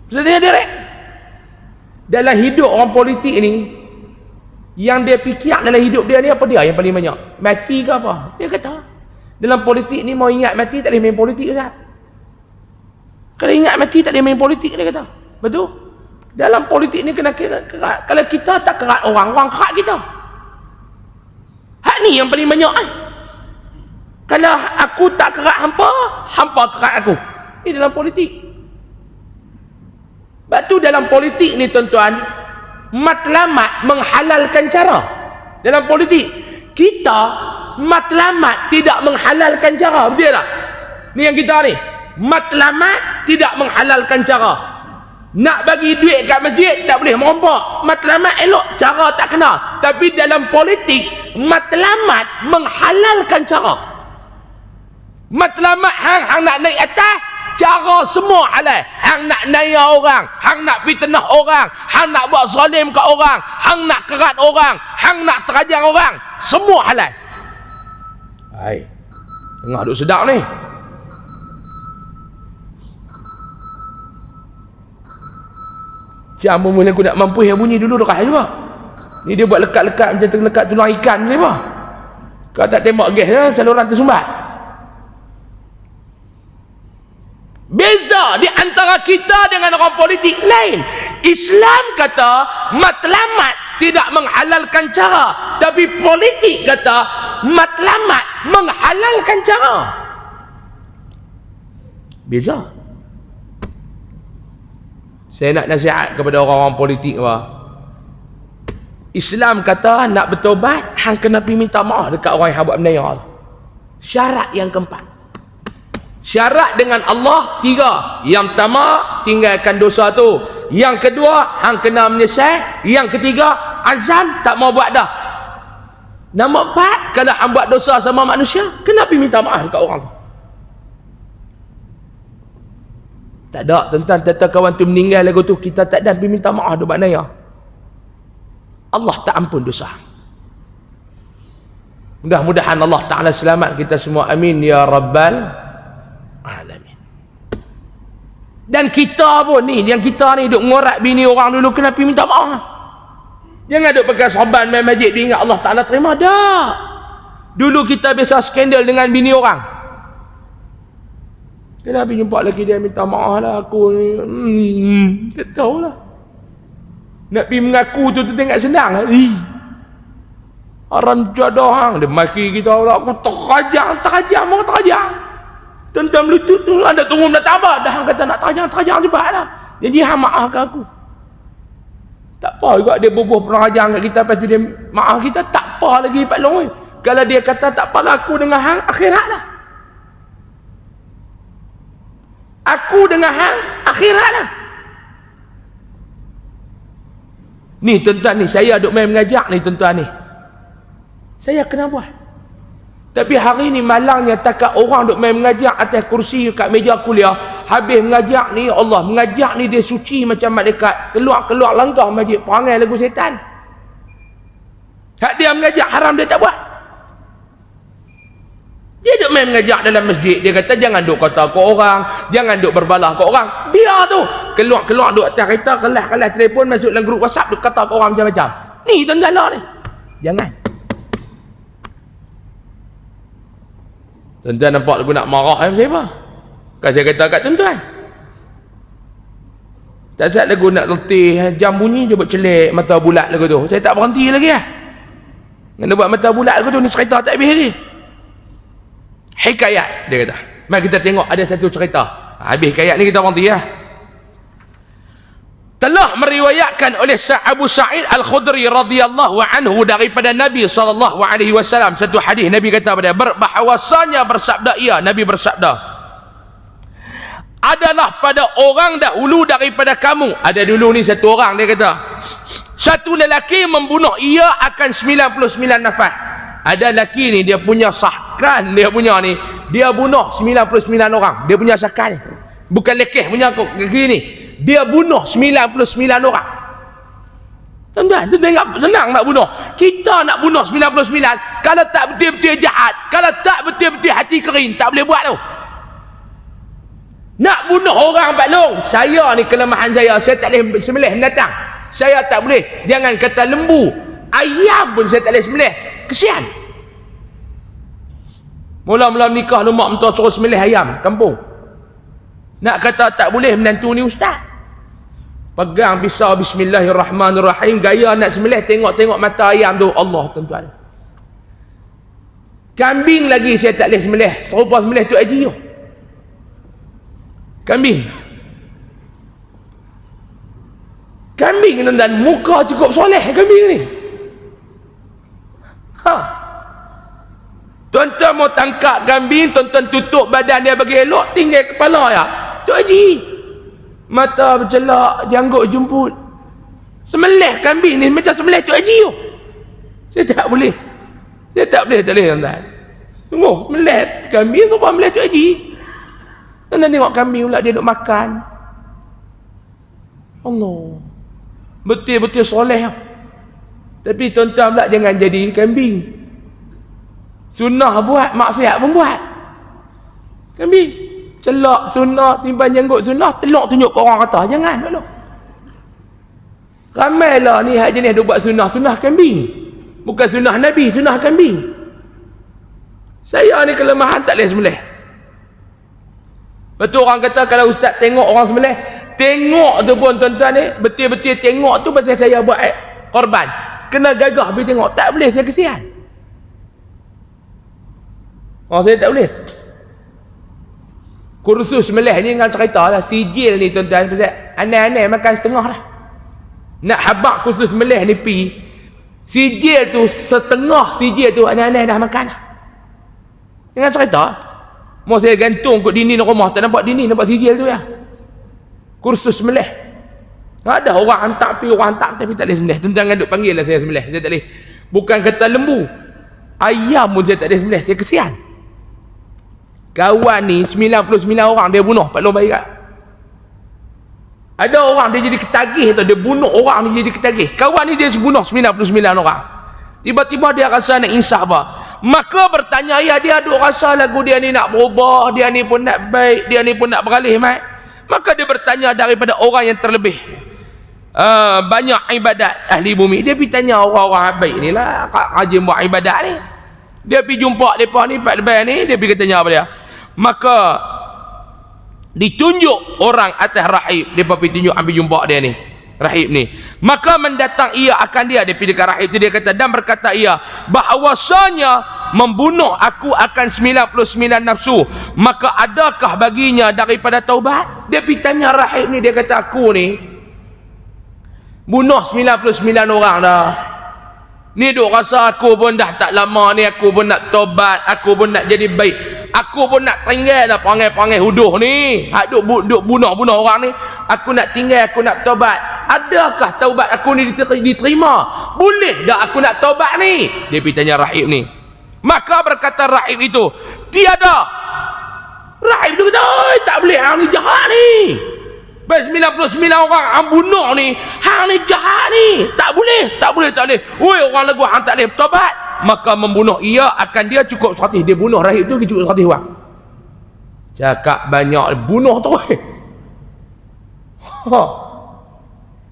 Maksudnya direct dalam hidup orang politik ni, yang dia fikir dalam hidup dia ni apa dia yang paling banyak? Mati ke apa? Dia kata dalam politik ni mau ingat mati tak boleh main politik ke Ustaz? Kalau ingat mati tak boleh main politik, dia kata. Betul? Dalam politik ni kena kerat. Kalau kita tak kerat orang, orang kerat kita. Hak ni yang paling banyak Kalau aku tak kerat hampa, hampa kerat aku. Ini dalam politik. Sebab tu dalam politik ni tuan-tuan, matlamat menghalalkan cara. Dalam politik kita matlamat tidak menghalalkan cara, betul tak? Ni yang kita ni, matlamat tidak menghalalkan cara. Nak bagi duit kat masjid tak boleh merompak, matlamat elok, cara tak kena. Tapi dalam politik matlamat menghalalkan cara. Matlamat hang nak naik atas, cara semua halal. Hang nak naya orang, hang nak fitnah orang, hang nak buat zalim kat orang, hang nak kerat orang, hang nak terajang orang, semua halal. Hai, tengah duk sedap ni. Jam mula aku nak mampu yang bunyi dulu dekat juga. Ni dia buat lekat-lekat macam terlekat tulang ikan macam apa. Kau tak tembak gas saluran tersumbat. Beza di antara kita dengan orang politik lain. Islam kata matlamat tidak menghalalkan cara, tapi politik kata matlamat menghalalkan cara. Beza. Saya nak nasihat kepada orang-orang politik apa? Islam kata nak bertobat, hang kena pergi minta maaf dekat orang yang buat benda yang Allah. Syarat yang keempat. Syarat dengan Allah 3. Yang pertama, tinggalkan dosa tu. Yang kedua, hang kena menyesal. Yang ketiga, azam tak mau buat dah. Nombor 4, kalau hang buat dosa sama manusia, kena pergi minta maaf dekat orang tu. Tak ada, tentang tata kawan tu meninggal lagu tu, kita tak ada pergi minta maaf dekat naya. Allah tak ampun dosa. Mudah-mudahan Allah Ta'ala selamat kita semua. Amin ya Rabbal Alamin. Dan kita pun ni, yang kita ni duk ngorak bini orang dulu, kena pergi minta maaf. Jangan duk pakai sorban main masjid dia ingat Allah Ta'ala terima. Tak. Dulu kita biasa skandal dengan bini orang. Kena pergi jumpa lelaki dia, minta maaf lah aku ni. Tak tahulah. Nak pergi mengaku tu tengok senang. Haram jodoh hang. Dia maki kita pula. Aku terajang orang terajang. Tentang lutut tu ada turun dah sabar. Dah hang kata nak terajang cepat lah. Jadi hang maafkan aku. Tak apa juga dia bubuh penajang kat kita, lepas tu dia maaf kita, tak apa lagi Pak Long. Kalau dia kata tak apalah aku dengan hang, akhirat lah. Aku dengan hang, akhirat lah. Ni tuan-tuan ni, saya duk main mengajak ni tuan-tuan ni. Saya kena buat. Tapi hari ni malangnya takat orang duk main mengajak atas kursi kat meja kuliah. Habis mengajak ni, Allah mengajak ni dia suci macam malaikat. Keluar-keluar langkah masjid, perangai lagu setan. Hak dia mengajak haram dia tak buat. Dia duk main mengajak dalam masjid. Dia kata jangan duk kata ke orang, jangan duk berbalah ke orang. Biar tu. Keluar-keluar duk atas kereta, kelas telefon, masuk dalam grup WhatsApp, duk kata ke orang macam-macam. Ni tuan-tuan ni. Jangan. Tuan-tuan nampak aku nak marah macam apa? Kan saya kata kat tuan-tuan. Tak saat lagu nak letih, jam bunyi je buat celik mata bulat lagu tu. Saya tak berhenti lagi lah. Kena buat mata bulat lagu tu, ni cerita tak habis lagi. Hikayat, dia kata. Mari kita tengok ada satu cerita. Habis hikayat ni kita berhenti lah. Telah meriwayatkan oleh Abu Sa'id Al-Khudri radhiyallahu anhu daripada Nabi SAW, satu hadis Nabi kata pada bahawasanya bersabda ia, Nabi bersabda, adalah pada orang dahulu daripada kamu. Ada dulu ni satu orang, dia kata, satu lelaki membunuh ia akan 99 nafas. Ada lelaki ni dia punya sahkan, dia punya ni, dia bunuh 99 orang. Dia punya sahkan ni, bukan lekeh punya kaki ni. Dia bunuh 99 orang. Tuan-tuan, tu tengok senang nak bunuh. Kita nak bunuh 99, kalau tak betul-betul jahat, kalau tak betul-betul hati kering, tak boleh buat tu. Nak bunuh orang Pak Long, saya ni kelemahan saya tak boleh sembelih binatang. Saya tak boleh, jangan kata lembu, ayam pun saya tak boleh sembelih. Kesian. Mula-mula nikah lu mak mentua suruh sembelih ayam kampung. Nak kata tak boleh, menantu ni ustaz. Pegang pisau bismillahirrahmanirrahim, gaya nak sembelih, tengok-tengok mata ayam tu, Allah tuan-tuan. Kambing lagi saya tak boleh sembelih, serupa sembelih tu Haji tu. Kambing tuan-tuan, muka cukup soleh kambing ni. Tuan-tuan mau tangkap kambing, tuan-tuan tutup badan dia bagi elok, tinggal kepala ya. Tu Haji. Mata bercelak, janggut jumput. Sembelih kambing ni macam sembelih tu Haji tu. Saya tak boleh tuan-tuan. Tunggu, melih kambing tu apa melih tu Haji. Tuan-tuan tengok kambing pula dia duk makan. Allah. Betul-betul soleh. Tapi tuan-tuan pula jangan jadi kambing. Sunnah buat, maksiat pun buat. Kambing celak sunnah, timpan janggut sunnah, telok tunjuk ke orang kata, jangan dulu. Ramailah ni hak jenis dia buat sunnah kambing. Bukan sunnah Nabi, sunnah kambing. Saya ni kelemahan tak boleh sembelih. Betul orang kata kalau ustaz tengok orang sembelih, tengok tu pun tuan-tuan ni, betul-betul tengok tu pasal saya buat korban. Kena gagah pergi tengok, tak boleh, saya kesian. Saya tak boleh. Kursus sembelih ni dengan cerita lah, sijil ni tuan-tuan, pasal aneh-aneh makan setengah lah. Nak habak kursus sembelih ni pi, sijil tu setengah sijil tu aneh-aneh dah makan lah. Dengan cerita mau saya gantung kot dinding rumah, tak nampak dinding, nampak sijil tu ya. Kursus sembelih. Ada orang hantar pi, orang hantar tapi tak boleh sembelih. Tuan-tuan duk panggil lah saya sembelih, saya tak boleh. Bukan kata lembu, ayam pun saya tak boleh sembelih, saya kesian. Kawan ni 99 orang dia bunuh Pak Long baik kat. Ada orang dia jadi ketagih tu, dia bunuh orang ni jadi ketagih. Kawan ni dia bunuh 99 orang. Tiba-tiba dia rasa nak insaf apa? Maka bertanya ayah dia, duk rasa lagu dia ni nak berubah, dia ni pun nak baik, dia ni pun nak beralih mat. Maka dia bertanya daripada orang yang terlebih banyak ibadat ahli bumi. Dia pergi tanya orang-orang baik ni lah, rajin buat ibadat ni. Dia pergi jumpa mereka ni, Pak Lebai ni, dia pergi tanya apa dia. Maka ditunjuk orang atas rahib, dia pergi tunjuk ambil jumpa dia ni, rahib ni. Maka mendatang ia akan dia pergi dekat rahib tu, dia kata, dan berkata ia bahawasanya membunuh aku akan 99 nafsu, maka adakah baginya daripada taubat? Dia pergi tanya rahib ni, dia kata aku ni bunuh 99 orang dah. Ni duk rasa aku pun dah tak lama ni, aku pun nak tobat, aku pun nak jadi baik, aku pun nak tinggal dah perangai-perangai huduh ni, hak duk bunuh-bunuh orang ni, aku nak tinggal, aku nak tobat. Adakah taubat aku ni diterima? Boleh dah aku nak tobat ni? Dia pergi tanya rahib ni. Maka berkata rahib itu, tiada. Rahib tu kata, oi tak boleh, hang ni jahat ni. 99 orang hang bunuh ni, hang ni jahat ni, tak boleh. Oi orang lagu hang tak boleh bertobat, maka membunuh ia akan dia cukup 100. Dia bunuh rahib tu cukup 100 orang. Cakap banyak bunuh tu.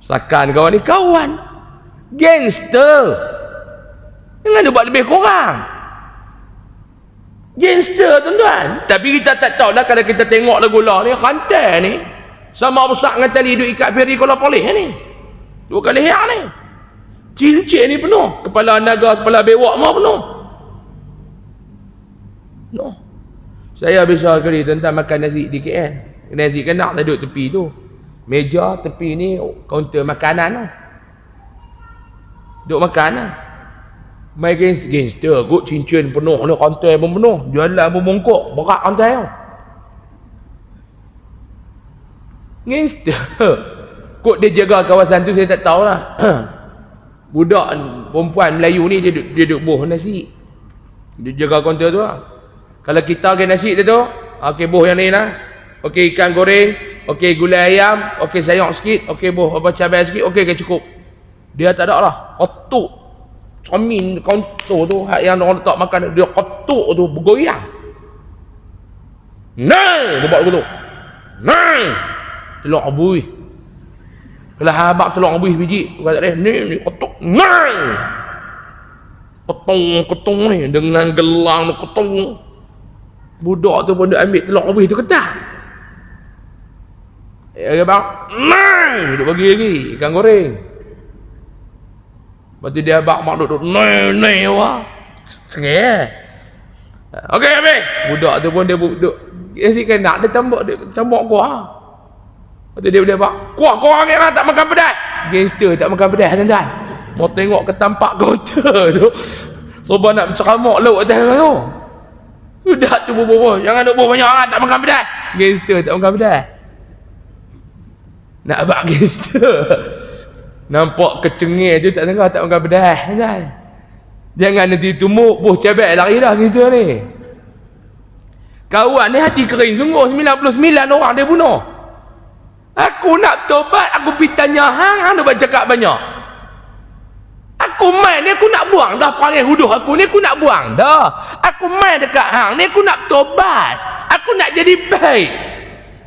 Sakan kawan ni kawan gangster, jangan dia buat lebih kurang. Gangster tuan-tuan. Tapi kita tak tahu lah, kalau kita tengok lagu lah ni, rantai ni sama besar dengan tali duk ikat feri Kuala Poleh ni, 2 kali leher ni, cincin ni penuh, kepala naga, kepala bewak semua penuh. No. Saya biasa kali tuan-tuan makan nasi di KL, nasi kenak tak duduk tepi tu, meja tepi ni kaunter makanan tu, duduk makan lah. Main gangster kot, cincin penuh ni, kaunter pun penuh, jualan pun bongkok, berat kaunter tu. Gangster kot dia jaga kawasan tu, saya tak tahulah. Budak perempuan Melayu ni dia duduk boh nasi, dia jaga kaunter tu lah. Kalau kita ke nasi tu, okey boh yang ni lah, okey ikan goreng, okey gulai ayam, okey sayur sikit, okey boh apa cabai sikit, okey ke cukup. Dia tak ada lah. Kotuk. Cermin kaunter tu, yang orang letak makan, dia kotuk tu, bergoyang. Nai! Dia buat begitu. Nai! Telur abui. Kalau habak telur abui biji, kata dia, ni kotuk. Nai! Ketung ni, dengan gelang tu ketung. Budak tu pun dia ambil telur abui tu ketak. Dia bang, nai! Dia bagi lagi, ikan goreng. Lepas tu dia abang mak duduk, nai wah. Sengih. Okey habis. Budak tu pun dia duduk. Si kenak dia tambak kuah. Lepas tu dia abang, kuah korang ni lah tak makan pedas. Gangster tak makan pedas tuan-tuan. Mau tengok ke tampak kaunter tu. Sobat nak berceramuk lauk atas tu. Budak tu bobo, jangan duk banyak lah tak makan pedas. Gangster tak makan pedas. Nak abang gangster. Nampak kecengih tu tak tengok tak makan pedas. Jangan nanti tumuk buh cabak lari dah gitu ni. Kawan ni hati kering sungguh, 99 orang dia bunuh. Aku nak tobat, aku pergi tanya hang nak cakap banyak. Aku main ni aku nak buang dah perangai huduh aku ni, aku nak buang dah. Aku main dekat hang ni aku nak tobat. Aku nak jadi baik.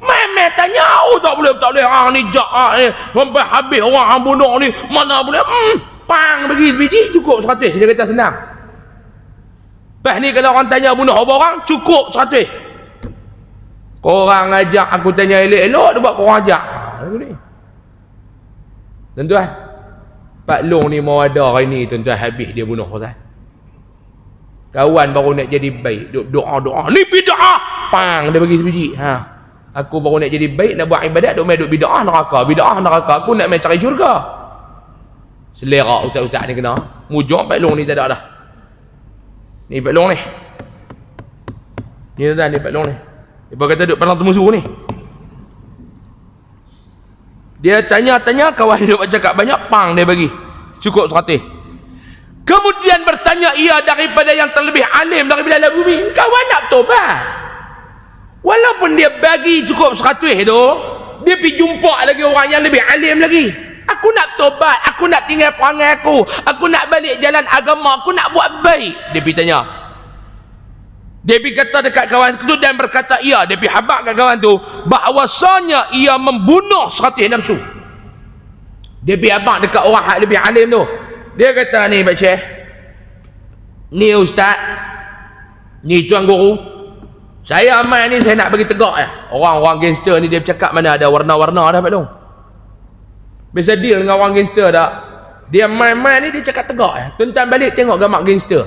Main tanya, tak boleh hang ni jahat ni sampai habis orang hang bunuh ni, mana boleh. Pang bagi biji cukup 100, dia kata senang. Lepas ni kalau orang tanya bunuh apa orang, cukup 100. Korang ajak aku tanya elok-elok, dia buat korang ajak. Ni tuan-tuan, Pak Long ni mau ada hari ni tuan-tuan, habis dia bunuh tuan. Kawan baru nak jadi baik, duk doa ni bid'ah, pang dia bagi sebiji. Aku baru nak jadi baik, nak buat ibadat, duk main duk bid'ah neraka. Aku nak main cari syurga. Selera ustaz-ustaz ni kena. Mujur Pak Long ni tak ada dah. Ni Pak Long ni. Ni tuan-tuan, ni Pak Long ni. Dia kata duk perang temusuh ni. Dia tanya-tanya, kawan dia buat cakap banyak, pang dia bagi. Cukup 100. Kemudian bertanya ia daripada yang terlebih alim daripada alam bumi. Kawan nak tobat. Walaupun dia bagi cukup 100 tu, dia pergi jumpa lagi orang yang lebih alim lagi. Aku nak tobat, aku nak tinggal perangai aku nak balik jalan agama, aku nak buat baik. Dia pergi tanya. Dia pergi kata dekat kawan tu dan berkata ia, dia pergi habak kat kawan tu, bahawasanya ia membunuh 100 nafsu. Dia pergi habak dekat orang yang lebih alim tu. Dia kata, ni Pak Syekh, ni ustaz, ni tuan guru, saya amal ni saya nak bagi tegak ya. Orang-orang gangster ni dia bercakap mana ada warna-warna dah Pak Long. Biasa deal dengan orang gangster dah. Dia main-main ni dia cakap tegak ya. Tuan-tuan balik tengok gambar gangster.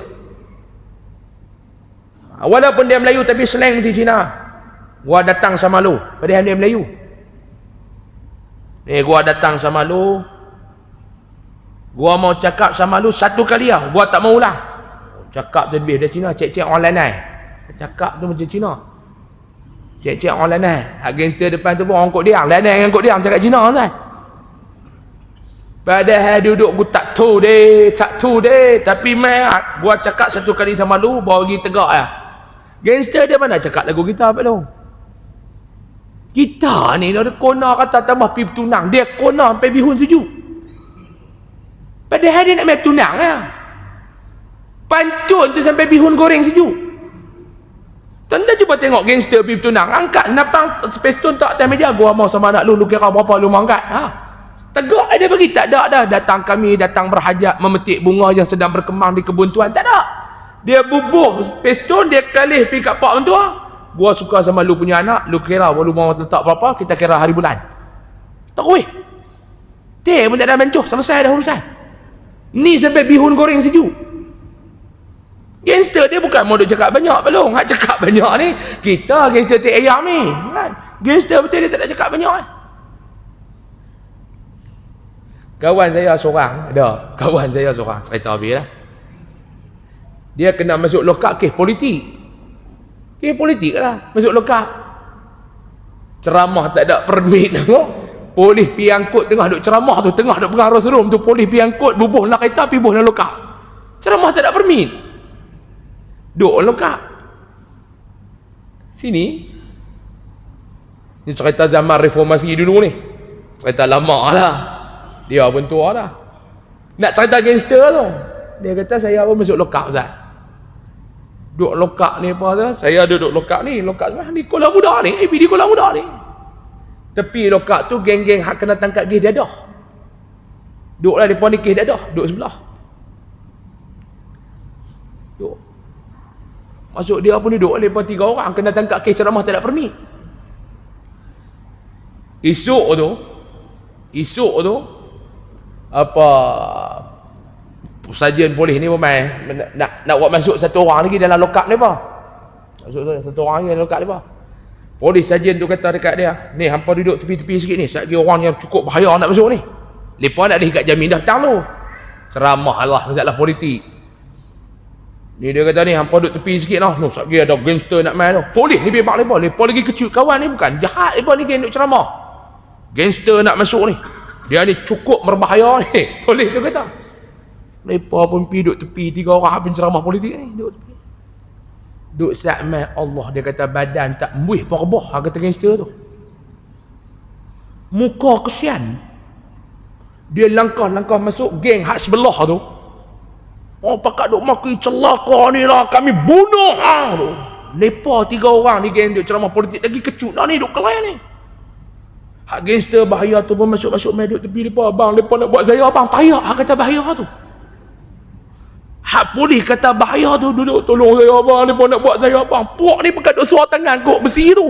Walaupun dia Melayu tapi slang mesti Cina. Gua datang sama lu, padahal dia Melayu. Ni gua datang sama lu. Gua mau cakap sama lu satu kali lah, gua tak mau ulang. Cakap tu lebih dari Cina, cek-cek orang lain. Cakap tu macam Cina. Cek-cek orang lain. Hak gangster depan tu pun orang kod diang. Lain yang kod diang cakap Cina kan. Padahal duduk aku tak tahu deh. Tapi mai gua cakap satu kali sama lu baru pergi tegak ya. Gangster dia mana cakap lagu kita Pak Long. Kita ni ada kona kata tambah pi bertunang. Dia kona sampai bihun sejuk. Padahal dia nak main tunang ya. Pantun tu sampai bihun goreng sejuk. Tanda cuba tengok gangster pergi bertunang, angkat senapang pistol tak atas meja, gua mau sama anak lu kira berapa lu mau angkat. Tegak dia bagi, tak ada dah. Kami datang berhajat memetik bunga yang sedang berkembang di kebun tuan, tak ada. Dia bubuh pistol, dia kalih pergi kat pak mentua. Gua suka sama lu punya anak, lu kira lu mau letak berapa, kita kira hari bulan. Tak kuih. Teh pun tak ada mencuh, selesai dah urusan. Ni sampai bihun goreng sejuk. Gangster dia bukan mau duk cakap banyak Pak Long. Hak cakap banyak ni, kita gangster tak ayam ni kan? Gangster betul dia tak nak cakap banyak kan? Kawan saya seorang, cerita habis lah. Dia kena masuk lokap kes politik. Kes politik lah, masuk lokap. Ceramah tak ada permit tengok. Polis pi angkut tengah duk ceramah tu, tengah duk pegang room tu, polis pi angkut bubuh nak kereta, pi bubuh nak lokap. Ceramah tak ada permit. Duk lengkap. Sini. Ni cerita zaman reformasi dulu ni. Cerita lama lah. Dia pun tua dah. Nak cerita gangster tu. Dia kata saya pun masuk lokap Ustaz. Duduk lokap ni apa tu? Saya duduk lokap ni. Lokap ni Kuala Muda ni. di Kuala Muda ni. Tepi lokap tu geng-geng hak kena tangkap kes dadah. Duduklah depan ni kes dadah. Duduk sebelah. Duduk. Masuk dia pun duduk. Lepas 3 orang kena tangkap kes ceramah tak ada permit. Esok tu apa sajian polis ni memang nak buat masuk 1 orang lagi dalam lokap ni apa? Masuk 1 orang lagi dalam lokap ni apa? Polis sajian tu kata dekat dia, ni hampa duduk tepi-tepi sikit ni, satgi orang yang cukup bahaya nak masuk ni. Lepas nak diikat jamin dah datang tu. Ceramah lah masalah politik. Ni dia kata ni hampa duduk tepi sikit lah. No, satgi ada gangster nak main tu. Polis ni bebak lepas lagi kecut kawan ni bukan jahat lepas ni duduk ceramah. Gangster nak masuk ni. Dia ni cukup berbahaya ni. Polis tu kata. Lepas pun pergi duduk tepi 3 orang habis ceramah politik ni. Duduk tepi. Duduk sakmat Allah. Dia kata badan tak embuih perbah. Kata gangster tu. Muka kesian. Dia langkah-langkah masuk geng hak sebelah tu. Oh pakat duk maki celaka ni lah. Kami bunuh hang tu. Lepas 3 orang ni geng duduk ceramah politik. Lagi kecut lah ni. Duk kelai ni. Hak gangster bahaya tu pun masuk-masuk main duduk tepi lepas. Abang, lepas nak buat saya abang. Tayak hak kata bahaya tu. Hak polis kata bahaya tu. Duduk tolong saya abang. Lepas nak buat saya abang. Puak ni pekat duk suar tangan kok besi tu.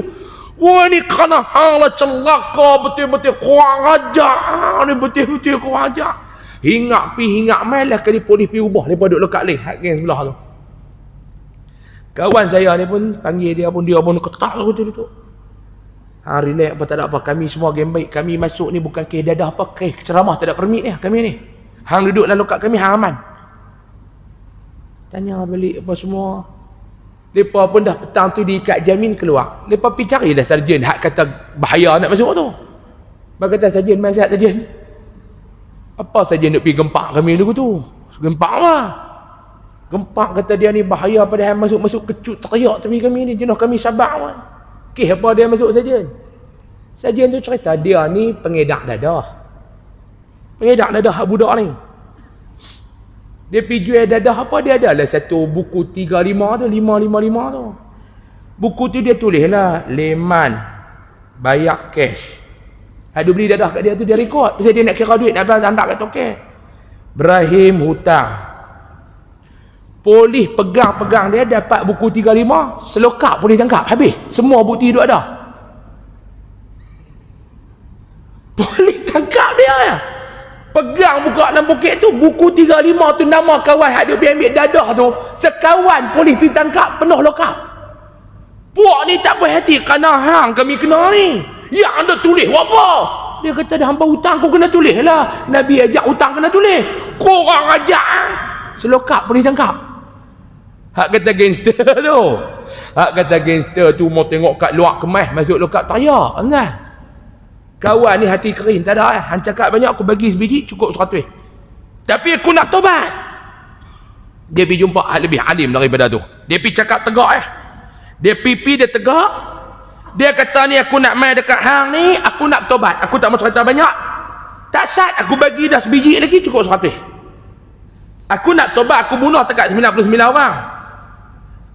Wah ni kerana hang lah celaka. Betul-betul kurang ajar. Ni betul-betul kurang ajar. Hingak main lah kali polis pergi ubah. Lepas duduk lekat leh. Hak geng sebelah tu. Kawan saya ni pun panggil dia pun ketak lah betul-betul. Relax apa tak ada apa. Kami semua game baik. Kami masuk ni bukan kes dadah apa. Kes ceramah tak ada permit ni. Kami ni. Hang duduk dalam lokap kami. Hang aman. Tanya balik apa semua. Lepas pun dah petang tu diikat jamin keluar. Lepas pergi carilah sarjan. Hak kata bahaya nak masuk tu. Lepas kata sarjan. Main sihat sarjan. Apa sarjan nak pergi gempak kami dulu tu. Gempak lah. Gempak kata dia ni bahaya pada hang masuk-masuk kecut teriak tepi kami ni. Jenuh kami sabar lah. Kes apa dia masuk sajian? Sajian tu cerita dia ni pengedar dadah. Pengedar dadah hak budak ni. Dia pergi jual dadah apa dia ada lah satu buku 35 tu, 555 tu. Buku tu dia tulis lah Leman bayar cash. Ada beli dadah kat dia tu dia rekod. Pasal dia nak kira duit nak hantar kat tokek. Ibrahim hutang. Polis pegang dia dapat buku 35, selokap polis tangkap habis. Semua bukti duk ada. Polis tangkap dia. Pegang buka dalam poket tu buku 35 tu nama kawan hak duk ambil dadah tu. Sekawan polis pergi tangkap penuh lokap. Puak ni tak berhati kerana hang kami kena ni. Yang anda tulis apa? Dia kata dah hamba hutang kau kena tulis lah. Nabi ajak hutang kena tulis. Korang ajak. Selokap polis tangkap. Hak kata gangster tu. Hak kata gangster tu mau tengok kat luar kemas masuk lokap tayak. Kan? Kawan ni hati kering. Tak ada hang cakap banyak aku bagi sebiji cukup 100. Tapi aku nak tobat. Dia pergi jumpa hak lebih alim daripada tu. Dia pergi cakap tegak Dia pipi dia tegak. Dia kata ni aku nak main dekat hang ni. Aku nak tobat. Aku tak mau cerita banyak. Tak sat aku bagi dah sebiji lagi cukup 100. Aku nak tobat. Aku bunuh dekat 99 orang.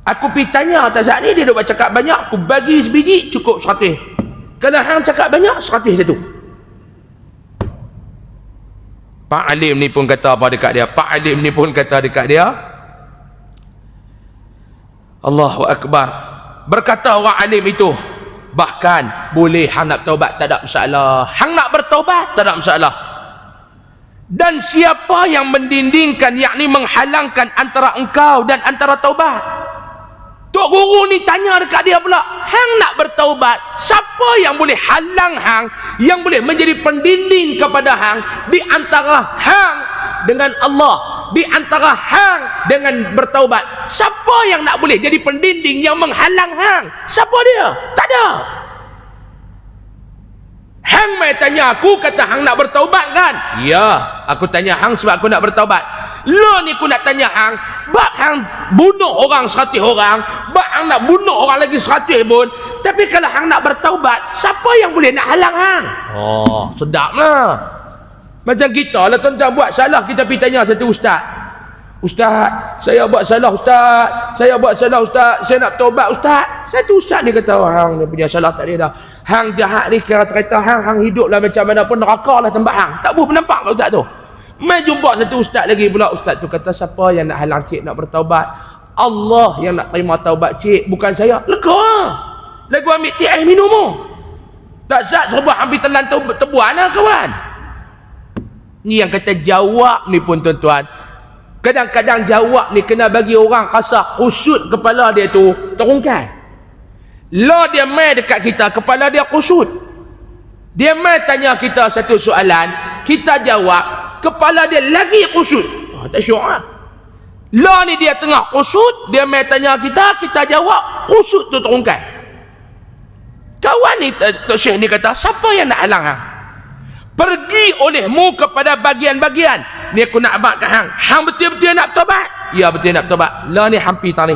Aku pergi tanya atas saat ni dia duk cakap banyak aku bagi sebiji cukup 100. Kalau hang cakap banyak 100 satu. Pak Alim ni pun kata apa dekat dia? Pak Alim ni pun kata dekat dia Allahu Akbar. Berkata orang alim itu bahkan boleh hang nak taubat tak ada masalah. Hang nak bertaubat tak ada masalah. Dan siapa yang mendindingkan yakni menghalangkan antara engkau dan antara taubat? Tok guru ni tanya dekat dia pula, hang nak bertaubat, siapa yang boleh halang hang, yang boleh menjadi pendinding kepada hang di antara hang dengan Allah, di antara hang dengan bertaubat? Siapa yang nak boleh jadi pendinding yang menghalang hang? Siapa dia? Tak ada. Hang mai tanya aku, kata hang nak bertaubat kan? Ya, aku tanya hang sebab aku nak bertaubat. Lo ni aku nak tanya hang, bak hang bunuh orang 100 orang, bak hang nak bunuh orang lagi 100 pun. Tapi kalau hang nak bertaubat, siapa yang boleh nak halang hang? Oh, sedap lah. Macam kita lah tuan-tuan buat salah, kita pergi tanya satu ustaz. Ustaz, saya buat salah ustaz. Saya buat salah ustaz. Saya nak taubat ustaz. Satu ustaz ni kata, hang dia punya salah tak ada dah. Hang jahat ni kira cerita hang hidup lah macam mana pun neraka lah tempat hang. Tak boleh nampak ke ustaz tu. Mai jumpa satu ustaz lagi pula. Ustaz tu kata, siapa yang nak halang cik nak bertaubat? Allah yang nak terima taubat cik, bukan saya. Lega. Lagu ambil teh air minum mu. Tak sat serba hampir telan tebuan lah kawan. Ni yang kata jawab ni pun tuan-tuan. Kadang-kadang jawab ni kena bagi orang rasa kusut kepala dia tu terungkai. Lah dia mai dekat kita, kepala dia kusut. Dia mai tanya kita satu soalan, kita jawab, kepala dia lagi kusut. Tak syok lah. Lah ni dia tengah kusut, dia mai tanya kita, kita jawab, kusut tu terungkai. Kawan ni, Tok Syekh ni kata, siapa yang nak halang hang? Pergi olehmu kepada bagian-bagian. Ni aku nak abad kat hang. Hang betul-betul nak tobat? Ya betul nak tobat. Lah ni hampir tani.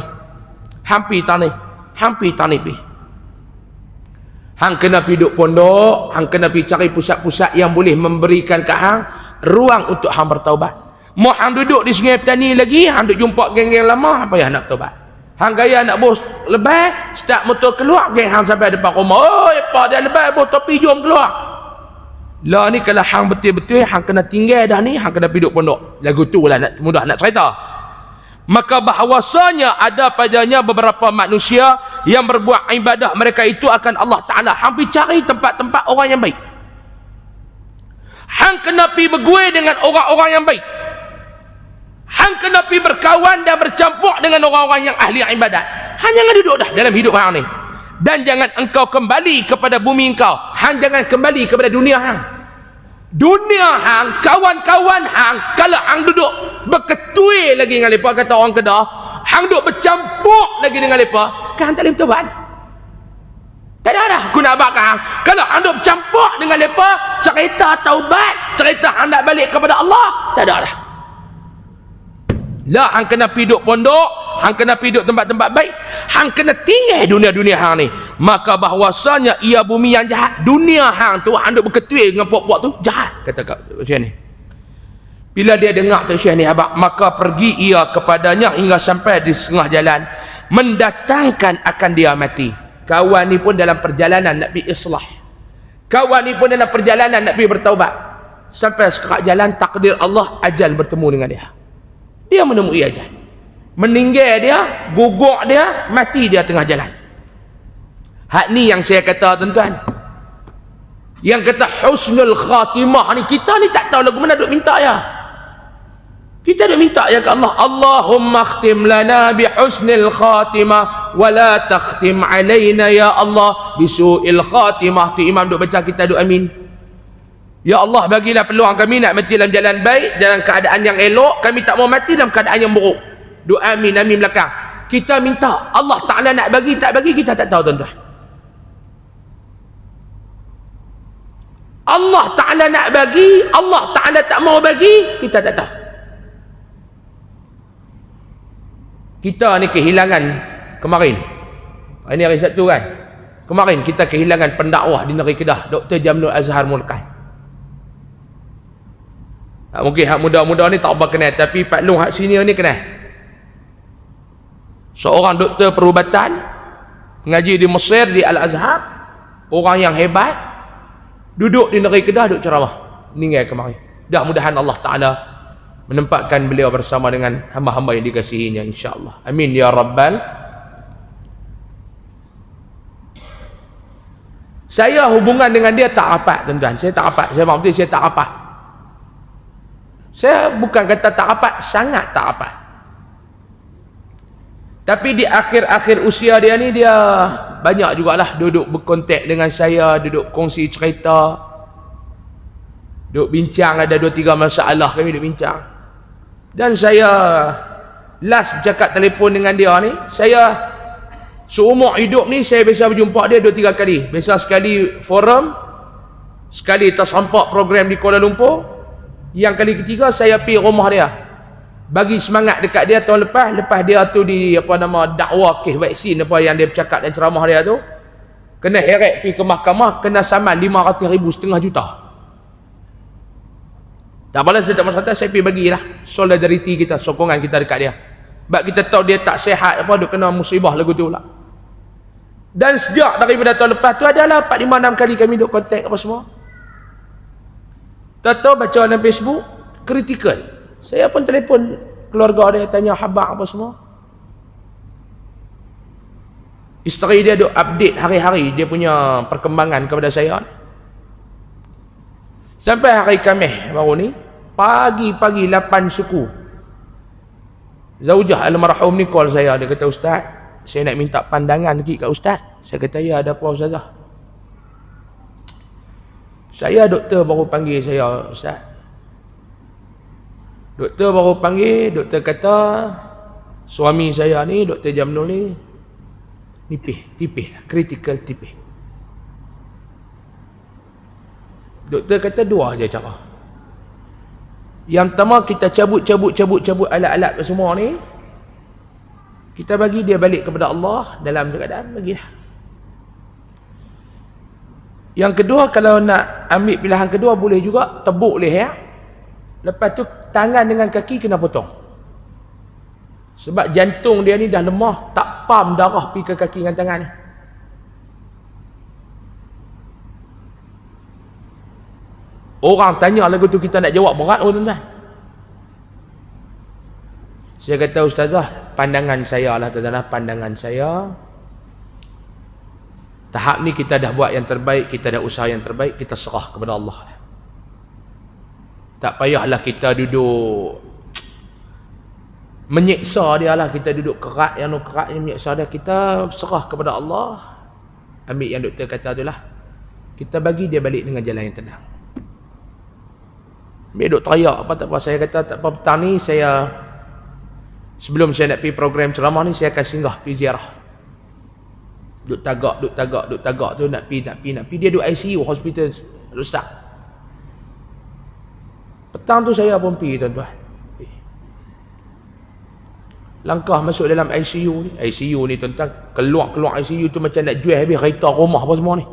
Hampir tani. Hampir tani pi. Hang kena pergi duduk pondok, hang kena pergi cari pusat-pusat yang boleh memberikan kat hang ruang untuk hang bertaubat. Mau hang duduk di Sungai Petani lagi, hang duduk jumpa geng-geng lama, apa yang nak taubat? Hang gaya nak bos lebay, start motor keluar, geng hang sampai depan rumah. Oh, apa dia lebay, bos topi jom keluar. Lah ni kalau hang betul-betul hang kena tinggal dah ni, hang kena pergi duduk pondok. Lagu tu lah mudah nak cerita. Maka bahawasanya ada padanya beberapa manusia yang berbuat ibadah mereka itu akan Allah Ta'ala. Hang pergi cari tempat-tempat orang yang baik. Hang kena pergi bergui dengan orang-orang yang baik. Hang kena pergi berkawan dan bercampur dengan orang-orang yang ahli ibadat. Hang jangan duduk dah dalam hidup hang ni. Dan jangan engkau kembali kepada bumi engkau. Hang jangan kembali kepada dunia hang. Dunia hang, kawan-kawan hang, kalau hang duduk berketui lagi dengan mereka, kata orang Kedah, hang duduk bercampur lagi dengan mereka, kan hang tak boleh bertaubat. Tak ada dah aku nak abad hang. Kalau hang duduk bercampur dengan mereka, cerita taubat, cerita hang nak balik kepada Allah, tak ada dah. Lah hang kena pergi duduk pondok, hang kena pergi duduk tempat-tempat baik, hang kena tinggal dunia-dunia hang ni. Maka bahwasanya ia bumi yang jahat. Dunia hang tu hang duduk berketuil dengan puak-puak tu jahat, kata Tok Syekh ni. Bila dia dengar Tok Syekh ni abang, maka pergi ia kepadanya hingga sampai di setengah jalan, mendatangkan akan dia mati. Kawan ni pun dalam perjalanan nak pergi islah. Kawan ni pun dalam perjalanan nak pergi bertaubat. Sampai sekerak jalan takdir Allah, ajal bertemu dengan dia. Dia menemui ajal, meninggal dia, gugur dia, mati dia tengah jalan. Hak ni yang saya kata tuan-tuan, yang kata husnul khatimah ni, kita ni tak tahu lagu mana duk minta ya. Kita duk minta ya ke Allah, Allahumma khtim lana bi husnil khatimah wa la takhtim alaina ya Allah bi su'il khatimah. Tu imam duk baca, kita duk amin. Ya Allah, bagilah peluang kami nak mati dalam jalan baik, dalam keadaan yang elok. Kami tak mau mati dalam keadaan yang buruk. Doa amin, amin belakang. Kita minta, Allah Ta'ala nak bagi, tak bagi, kita tak tahu tuan-tuan. Allah Ta'ala nak bagi, Allah Ta'ala tak mau bagi, kita tak tahu. Kita ni kehilangan kemarin. Ini hari Sabtu kan? Kemarin kita kehilangan pendakwah di negeri Kedah, Dr. Jamnul Azhar Mulkan. Mungkin hak muda-muda ni tak apa kenal, tapi Pak Long hak senior ni kenal. Seorang doktor perubatan, mengaji di Mesir, di Al-Azhar, orang yang hebat, duduk di negeri Kedah, duduk ceramah, meninggal kemarin. Mudah-mudahan Allah Ta'ala menempatkan beliau bersama dengan hamba-hamba yang dikasihinya, insya-Allah. Amin ya Rabbal. Saya hubungan dengan dia tak rapat tuan-tuan. Saya tak rapat, saya maksud saya tak rapat. Saya bukan kata tak rapat, sangat tak rapat. Tapi di akhir-akhir usia dia ni, dia banyak jugalah duduk berkontak dengan saya, duduk kongsi cerita, duduk bincang, ada 2-3 masalah kami duduk bincang. Dan saya last bercakap telefon dengan dia ni, saya seumur hidup ni saya biasa berjumpa dia 2-3 kali. Biasa sekali forum, sekali tersampak program di Kuala Lumpur. Yang kali ketiga saya pergi rumah dia, bagi semangat dekat dia tahun lepas dia tu di apa nama dakwah kes vaksin apa yang dia bercakap dan ceramah dia tu, kena heret pergi ke mahkamah, kena saman 500,000, setengah juta. Tak apalah, saya tak masalah, saya pergi bagilah solidariti kita, sokongan kita dekat dia. Sebab kita tahu dia tak sihat apa, dia kena musibah lagu tu pula. Dan sejak daripada tahun lepas tu adalah 4, 5, 6 kali kami duk kontak apa semua. Tak tahu baca dalam Facebook kritikal. Saya pun telefon keluarga dia, tanya khabar apa semua. Isteri dia duk update hari-hari dia punya perkembangan kepada saya. Sampai hari Khamis baru ni, pagi-pagi 8 suku, Zaujah almarhum ni call saya. Dia kata, Ustaz, saya nak minta pandangan sikit kat Ustaz. Saya kata, ya, ada apa Ustazah? Saya doktor baru panggil saya, Ustaz. Doktor baru panggil, doktor kata suami saya ni, Dr. Jamnul ni tipis, critical tipis. Doktor kata 2 je cara. Yang pertama, kita cabut alat-alat semua ni, kita bagi dia balik kepada Allah dalam keadaan bagilah. Yang kedua, kalau nak ambil pilihan kedua boleh juga, tebuk leher. Lepas tu tangan dengan kaki kena potong. Sebab jantung dia ni dah lemah, tak pam darah pergi ke kaki dengan tangan ni. Orang tanya lagu tu, kita nak jawab berat pun tuan-tuan. Saya kata, Ustazah, pandangan saya lah tuan-tuan, pandangan saya, tahap ni kita dah buat yang terbaik, kita dah usaha yang terbaik, kita serah kepada Allah. Tak payahlah kita duduk menyiksa dia lah, kita duduk kerat yang menyiksa dia. Kita serah kepada Allah. Ambil yang doktor kata tu lah, kita bagi dia balik dengan jalan yang tenang. Ambil duk teriak apa tak apa. Saya kata tak apa, petang ni saya, sebelum saya nak pergi program ceramah ni, saya akan singgah pergi ziarah. Duk tagak tu nak pergi. Dia duk ICU hospital Ustaz. Petang tu saya pun pergi tuan-tuan. Langkah masuk dalam ICU ni tuan-tuan, keluar ICU tu macam nak jual habis kereta rumah apa semua ni.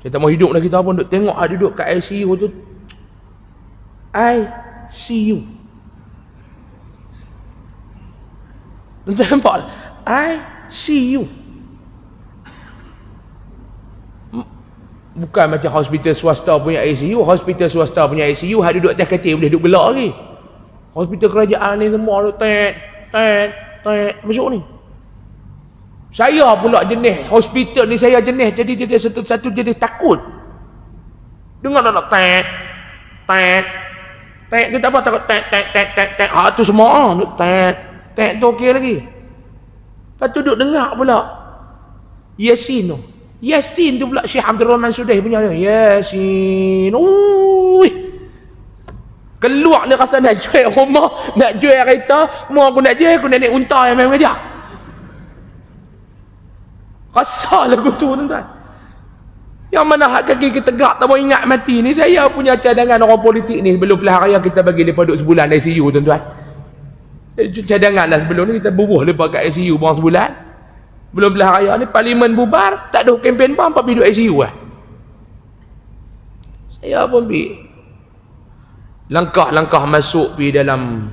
Saya tak mau hidup lagi, kita pun duk tengok duduk kat ICU tu. ICU. Tuan-tuan nampak lah? ICU. Bukan macam hospital swasta punya ICU. Hospital swasta punya ICU, hak duduk atas katil boleh duduk gelak lagi. Hospital kerajaan ni semua duduk tet masuk ni. Saya pula jenis hospital ni, saya jenis, jadi dia satu jenis takut. Dengar nak tet tu tak apa, takut tet. Tu semua duduk tet tu okey lagi. Lepas tu duduk dengar pula Yasin tu pula, Syekh Abdul Rahman Sudaih punya Yasin. Keluar ni rasa nak jual rumah, nak jual kereta, mau aku nak jual, aku nak naik unta yang main kerja. Rasa lagu tu tuan-tuan. Yang mana hak kaki kita tegak, tak mau ingat mati ni. Saya punya cadangan orang politik ni, sebelum pilihan raya kita bagi mereka duduk sebulan ICU tuan-tuan. Cadangan dah sebelum ni, kita bubuh mereka kat ICU bawang sebulan. Belum pilihan raya ni, parlimen bubar, tak ada kempen pun, apa pergi duduk ICU lah. Saya pun pergi. Langkah-langkah masuk pergi dalam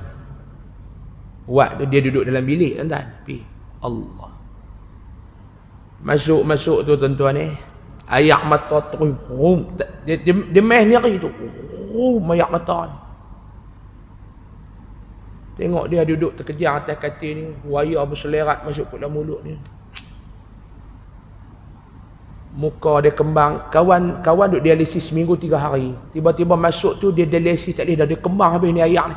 wad tu, dia duduk dalam bilik tuan-tuan. Pergi. Allah. Masuk tu tuan-tuan ni, ayak mata terus, dia main nyeri tu, ayak mata ni. Tengok dia duduk terkejar atas katil ni, wayar berselerat masuk ke dalam mulut ni. Muka dia kembang. Kawan duk dialisis seminggu 3 hari. Tiba-tiba masuk tu, dia dialisis tak boleh dah, dia kembang habis ni ayak ni.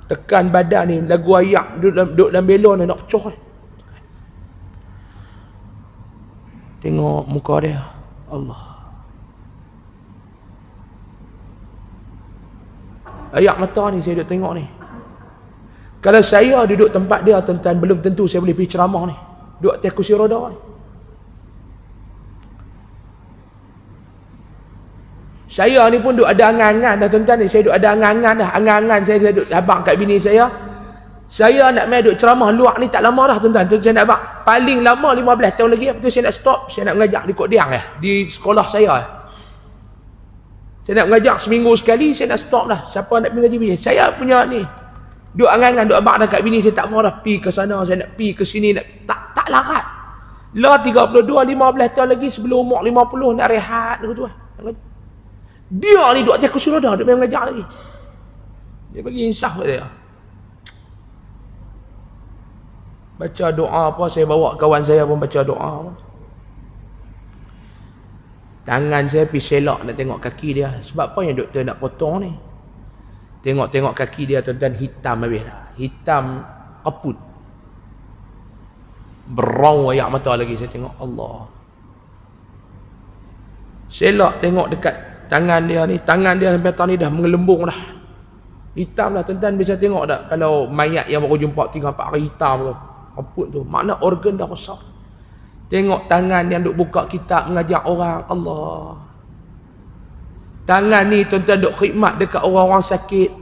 Tekan badan ni, lagu ayak duduk dalam belon ni, nak pecah. Tengok muka dia, Allah. Ayak mata ni saya duduk tengok ni. Kalau saya duduk tempat dia tuan-tuan, belum tentu saya boleh pergi ceramah ni. Duduk atas kursi roda ni. Saya ni pun duk ada angan-angan dah tuan-tuan ni. Saya duk ada angan-angan dah. Angan-angan saya duk abang kat bini saya. Saya nak main duk ceramah luar ni tak lama dah tuan-tuan. Saya nak abang paling lama 15 tahun lagi. Lepas tu saya nak stop. Saya nak mengajar di Kok Diang di sekolah saya. Saya nak mengajar seminggu sekali, saya nak stop dah. Siapa nak pergi ngaji bini? Saya punya ni. Duk angan-angan, duk abang dekat bini, saya tak mau dah pergi ke sana, saya nak pergi ke sini. Tak larat. Lah 32, 15 tahun lagi sebelum umur 50, nak rehat. Dia ni duk atas kursi roda, duk main mengajar lagi. Dia bagi insaf kat saya. Baca doa apa, saya bawa kawan saya pun baca doa apa. Tangan saya pergi selak nak tengok kaki dia. Sebab apa yang doktor nak potong ni? Tengok-tengok kaki dia tuan-tuan, hitam habis dah. Hitam kaput. Berau ayak mata lagi. Saya tengok, Allah. Selak tengok dekat tangan dia ni. Tangan dia sampai tahun ni dah mengelembung dah. Hitam dah tuan-tuan. Bisa tengok tak kalau mayat yang baru jumpa 3-4 hari hitam tu, kaput tu, makna organ dah rosak. Tengok tangan yang duk buka kitab mengajar orang. Allah. Tangan ni tuan-tuan duk khidmat dekat orang-orang sakit.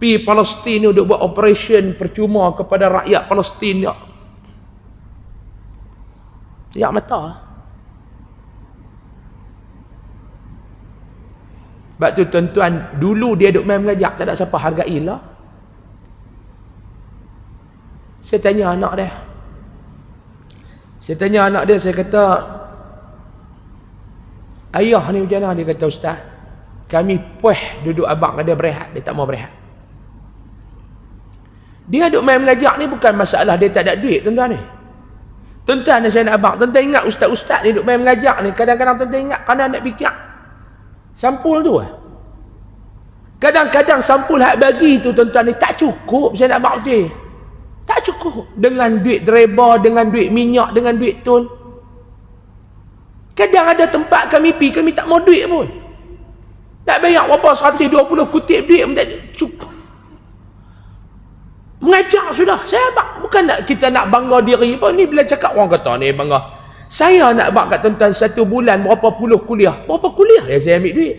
Pi Palestin ni duk buat operation percuma kepada rakyat Palestin. Ya mata. Sebab tu tuan-tuan, dulu dia duk main mengajar, tak ada siapa hargai lah. Saya tanya anak dia. Saya kata, ayah ni macam mana? Dia kata, Ustaz, kami puas duduk abang dia berehat. Dia tak mau berehat. Dia duk main mengajar ni bukan masalah dia tak ada duit, tuan-tuan ni. Tuan-tuan saya nak abang, tuan-tuan ingat ustaz-ustaz ni duk main mengajar ni, kadang-kadang tuan-tuan ingat kadang nak fikir sampul tu. Kadang-kadang sampul hak bagi tu tuan-tuan ni tak cukup. Saya nak abang tu. Tak cukup. Dengan duit dreba, dengan duit minyak, dengan duit tol. Kadang ada tempat kami pergi, kami tak mau duit pun. Nak bayar berapa 120 kutip duit pun tak cukup. Mengajar sudah. Saya abang. Bukan nak kita nak bangga diri pun. Ni bila cakap orang kata ni bangga. Saya nak abang kat tuan-tuan 1 bulan berapa puluh kuliah. Berapa kuliah ya saya ambil duit.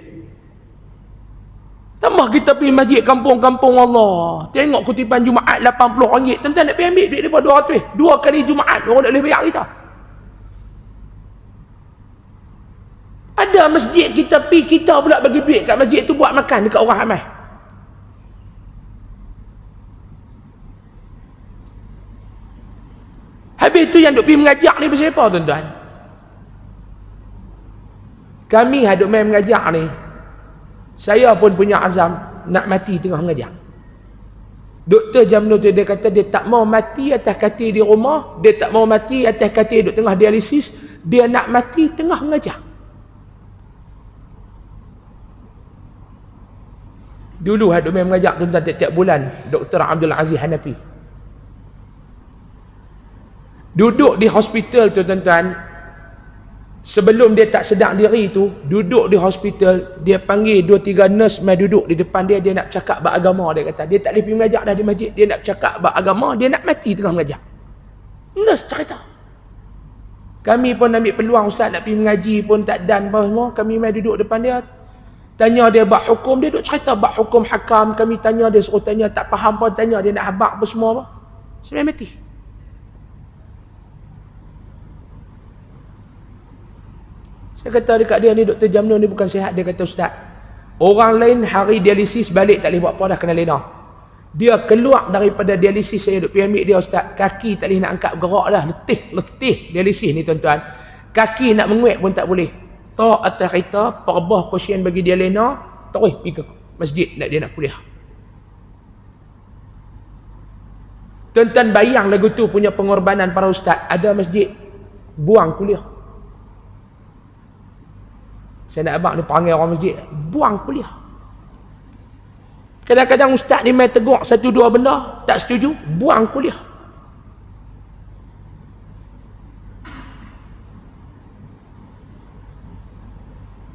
Tambah kita pergi masjid kampung-kampung Allah. Tengok kutipan Jumaat RM80. Tuan-tuan nak pergi ambil duit daripada 200. 2 kali Jumaat orang nak boleh bayar kita. Ada masjid kita pergi, kita pula bagi duit kat masjid tu buat makan dekat orang ramai. Habis tu yang duk pergi mengajar ni pasal apa tuan-tuan? Kami haduk main mengajar ni, saya pun punya azam nak mati tengah mengajar. Doktor Jamnur tu dia kata dia tak mau mati atas katil di rumah, dia tak mau mati atas katil duk tengah dialisis, dia nak mati tengah mengajar. Dulu haduk main mengajar tuan-tuan tiap-tiap bulan, Dr. Abdul Aziz Hanafi. Duduk di hospital tu tuan-tuan, sebelum dia tak sedar diri tu, duduk di hospital, dia panggil 2-3 nurse mai duduk di depan dia, dia nak cakap beragama. Dia kata dia tak boleh pergi mengajar dah di masjid, dia nak cakap beragama, dia nak mati tengah mengajar. Nurse cerita. Kami pun ambil peluang ustaz nak pergi mengaji pun tak dan apa semua, kami mai duduk depan dia, tanya dia bab hukum, dia duk cerita bab hukum hakam, kami tanya dia, suruh tanya, tak faham pun tanya, dia nak habaq apa semua apa. Saya mati. Saya kata dekat dia ni, Dr. Jamnur ni bukan sihat. Dia kata, Ustaz, orang lain hari dialisis balik tak boleh buat apa dah, kena lena. Dia keluar daripada dialisis, saya duk pergi ambil dia Ustaz, kaki tak boleh nak angkat gerak dah, letih dialisis ni tuan-tuan. Kaki nak menguat pun tak boleh. Tak atas kereta, perbah kursian bagi dia lena, terus pergi ke masjid nak dia nak kuliah. Tuan-tuan bayang lagu tu punya pengorbanan para ustaz. Ada masjid buang kuliah. Saya nak abang ni panggil orang masjid, buang kuliah. Kadang-kadang ustaz ni main tegur 1-2 benda, tak setuju, buang kuliah.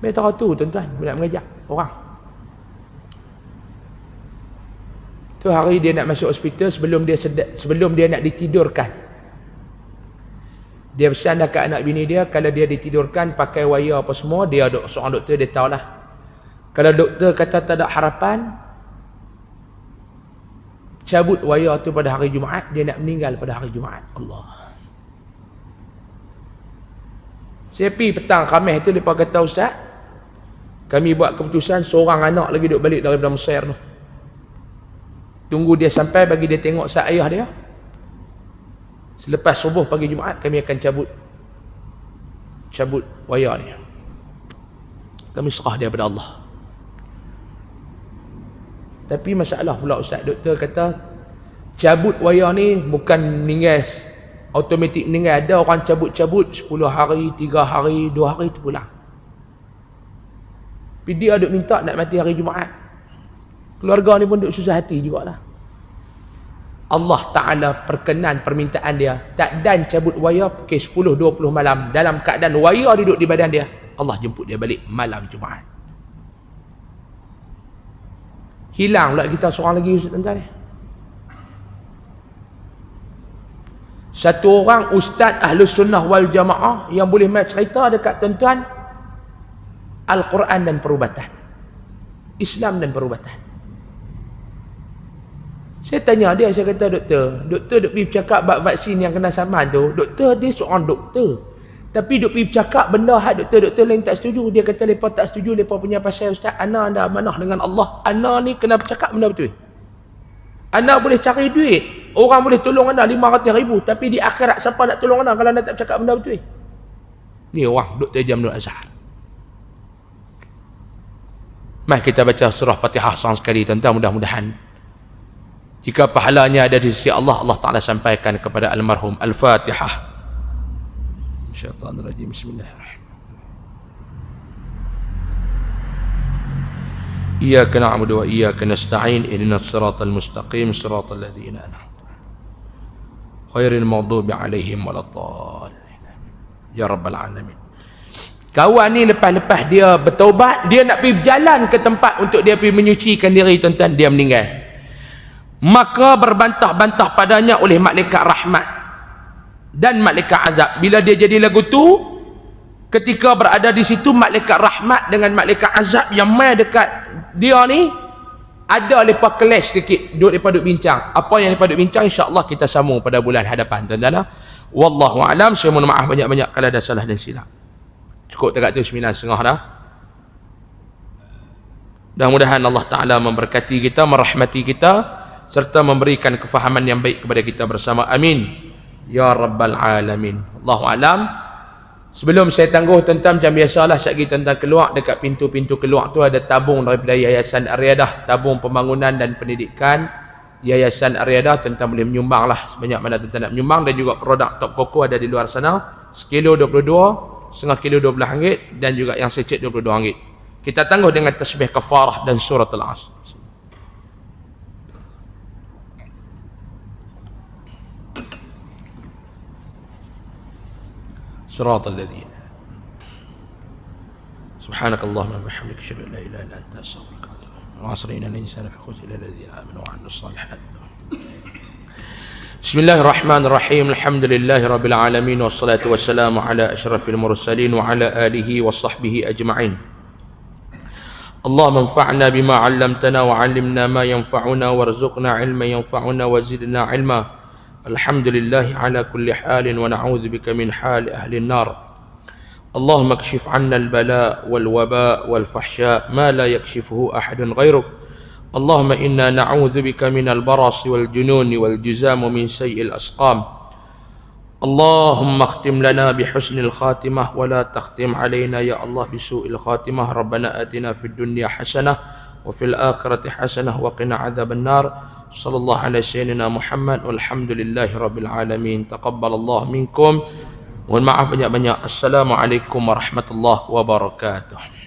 Mereka tu tuan-tuan, nak mengajar orang. Tu hari dia nak masuk hospital, sebelum dia nak ditidurkan, dia pesan dah kat anak bini dia, kalau dia ditidurkan pakai wire apa semua, dia seorang doktor, dia tahulah. Kalau doktor kata tak ada harapan, cabut wire tu pada hari Jumaat, dia nak meninggal pada hari Jumaat. Allah. Saya pergi petang Khamis tu, mereka kata, Ustaz, Kami buat keputusan seorang anak lagi duduk balik daripada Mesir tu. Tunggu dia sampai bagi dia tengok sat ayah dia. Selepas subuh pagi Jumaat kami akan cabut wayar ni. Kami serah dia pada Allah. Tapi masalah pula Ustaz, doktor kata cabut wayar ni bukan meninggal automatik meninggal. Ada orang cabut 10 hari, 3 hari, 2 hari tu pulang. Tapi dia duk minta nak mati hari Jumaat. Keluarga ni pun duk susah hati jugalah. Allah Ta'ala perkenan permintaan dia. Tak dan cabut wayar pukul 10-20 malam. Dalam keadaan wayar duduk di badan dia, Allah jemput dia balik malam Jumaat. Hilang pula kita seorang lagi tuan-tuan ni. Satu orang ustaz Ahlus Sunnah wal Jamaah yang boleh main cerita dekat tuan-tuan Al-Quran dan perubatan, Islam dan perubatan. Saya tanya dia, saya kata doktor duk pergi bercakap bab vaksin yang kena saman tu. Doktor dia seorang doktor, tapi duk pergi bercakap benda hak doktor lain tak setuju. Dia kata mereka tak setuju, mereka punya pasal ustaz. Ana ada amanah dengan Allah. Ana ni kena bercakap benda betul. Ana boleh cari duit, orang boleh tolong ana 500,000, tapi di akhirat siapa nak tolong ana kalau ana tak bercakap benda betul? Ni orang Dr. Jamil Azhar. Mari kita baca surah Fatihah seorang sekali tuan-tuan, mudah-mudahan jika pahalanya ada di sisi Allah, Allah Ta'ala sampaikan kepada almarhum. Al-Fatihah. Syaitanirrajim. Bismillahirrahmanirrahim. Iyyaka na'budu wa iyyaka nasta'in. Ihdinas siratal mustaqim, siratal ladzina an'amta 'alaihim ghairil maghdubi 'alaihim waladdallin. Ya rabbal alamin. Kawan ni lepas dia bertaubat, dia nak pergi berjalan ke tempat untuk dia pergi menyucikan diri tuan-tuan, dia meninggal. Maka berbantah-bantah padanya oleh malaikat rahmat dan malaikat azab. Bila dia jadi lagu tu, ketika berada di situ, malaikat rahmat dengan malaikat azab yang main dekat dia ni, ada lepas clash sikit, duduk bincang. Apa yang lepas bincang, insya-Allah kita sambung pada bulan hadapan tuan-tuan. Wallahu alam. Saya mohon maaf banyak-banyak kalau ada salah dan silap. Cukup dekat tu 9.30 dah. Mudah-mudahan Allah Ta'ala memberkati kita, merahmati kita, serta memberikan kefahaman yang baik kepada kita bersama. Amin ya rabbal alamin. Allahu alam. Sebelum saya tangguh tuan-tuan, macam biasalah sekali tuan-tuan keluar, dekat pintu-pintu keluar tu ada tabung daripada Yayasan Ar-Riyadah, tabung pembangunan dan pendidikan Yayasan Ar-Riyadah. Tuan-tuan boleh menyumbang lah sebanyak mana tuan-tuan nak menyumbang. Dan juga produk Top Koko ada di luar sana, sekilo 22, setengah kilo RM12, dan juga yang secet RM22. Kita tangguh dengan tasbih kafarah dan surah Al-Asr. Siratal ladzina. Subhanakallahumma wa bihamdika asyhadu an la ilaha illa anta astaghfiruka wa atubu ilaik. Wa asrina al-insana fi khusr illa alladhina amanu wa 'amilus shalihat. Bismillahirrahmanirrahim. Alhamdulillahi rabbil alamin, wassalatu wassalamu ala asyrafil mursalin wa ala alihi wa sahbihi ajma'in. Allahumma anfa'na bima 'allamtana wa 'allimna ma yanfa'una warzuqna 'ilman yanfa'una wa zidna 'ilma. Alhamdulillahi ala kulli halin wa na'udzu bika min hali ahli an-nar. Allahumma kashif 'anna al-bala' wal waba' wal fahsya' ma la yakshifuhu ahadun ghairuk. اللهم إنا نعوذ بك من البرص والجنون والجزام من سيء الأسقام. اللهم اختم لنا بحسن الخاتمة ولا تختم علينا يا الله بسوء الخاتمة. ربنا آتنا في الدنيا حسنة وفي الآخرة حسنة وقنا عذاب النار. صلى الله على سيدنا محمد والحمد لله رب العالمين. تقبل الله منكم. Mohon maaf banyak-banyak. Assalamualaikum warahmatullahi wabarakatuh.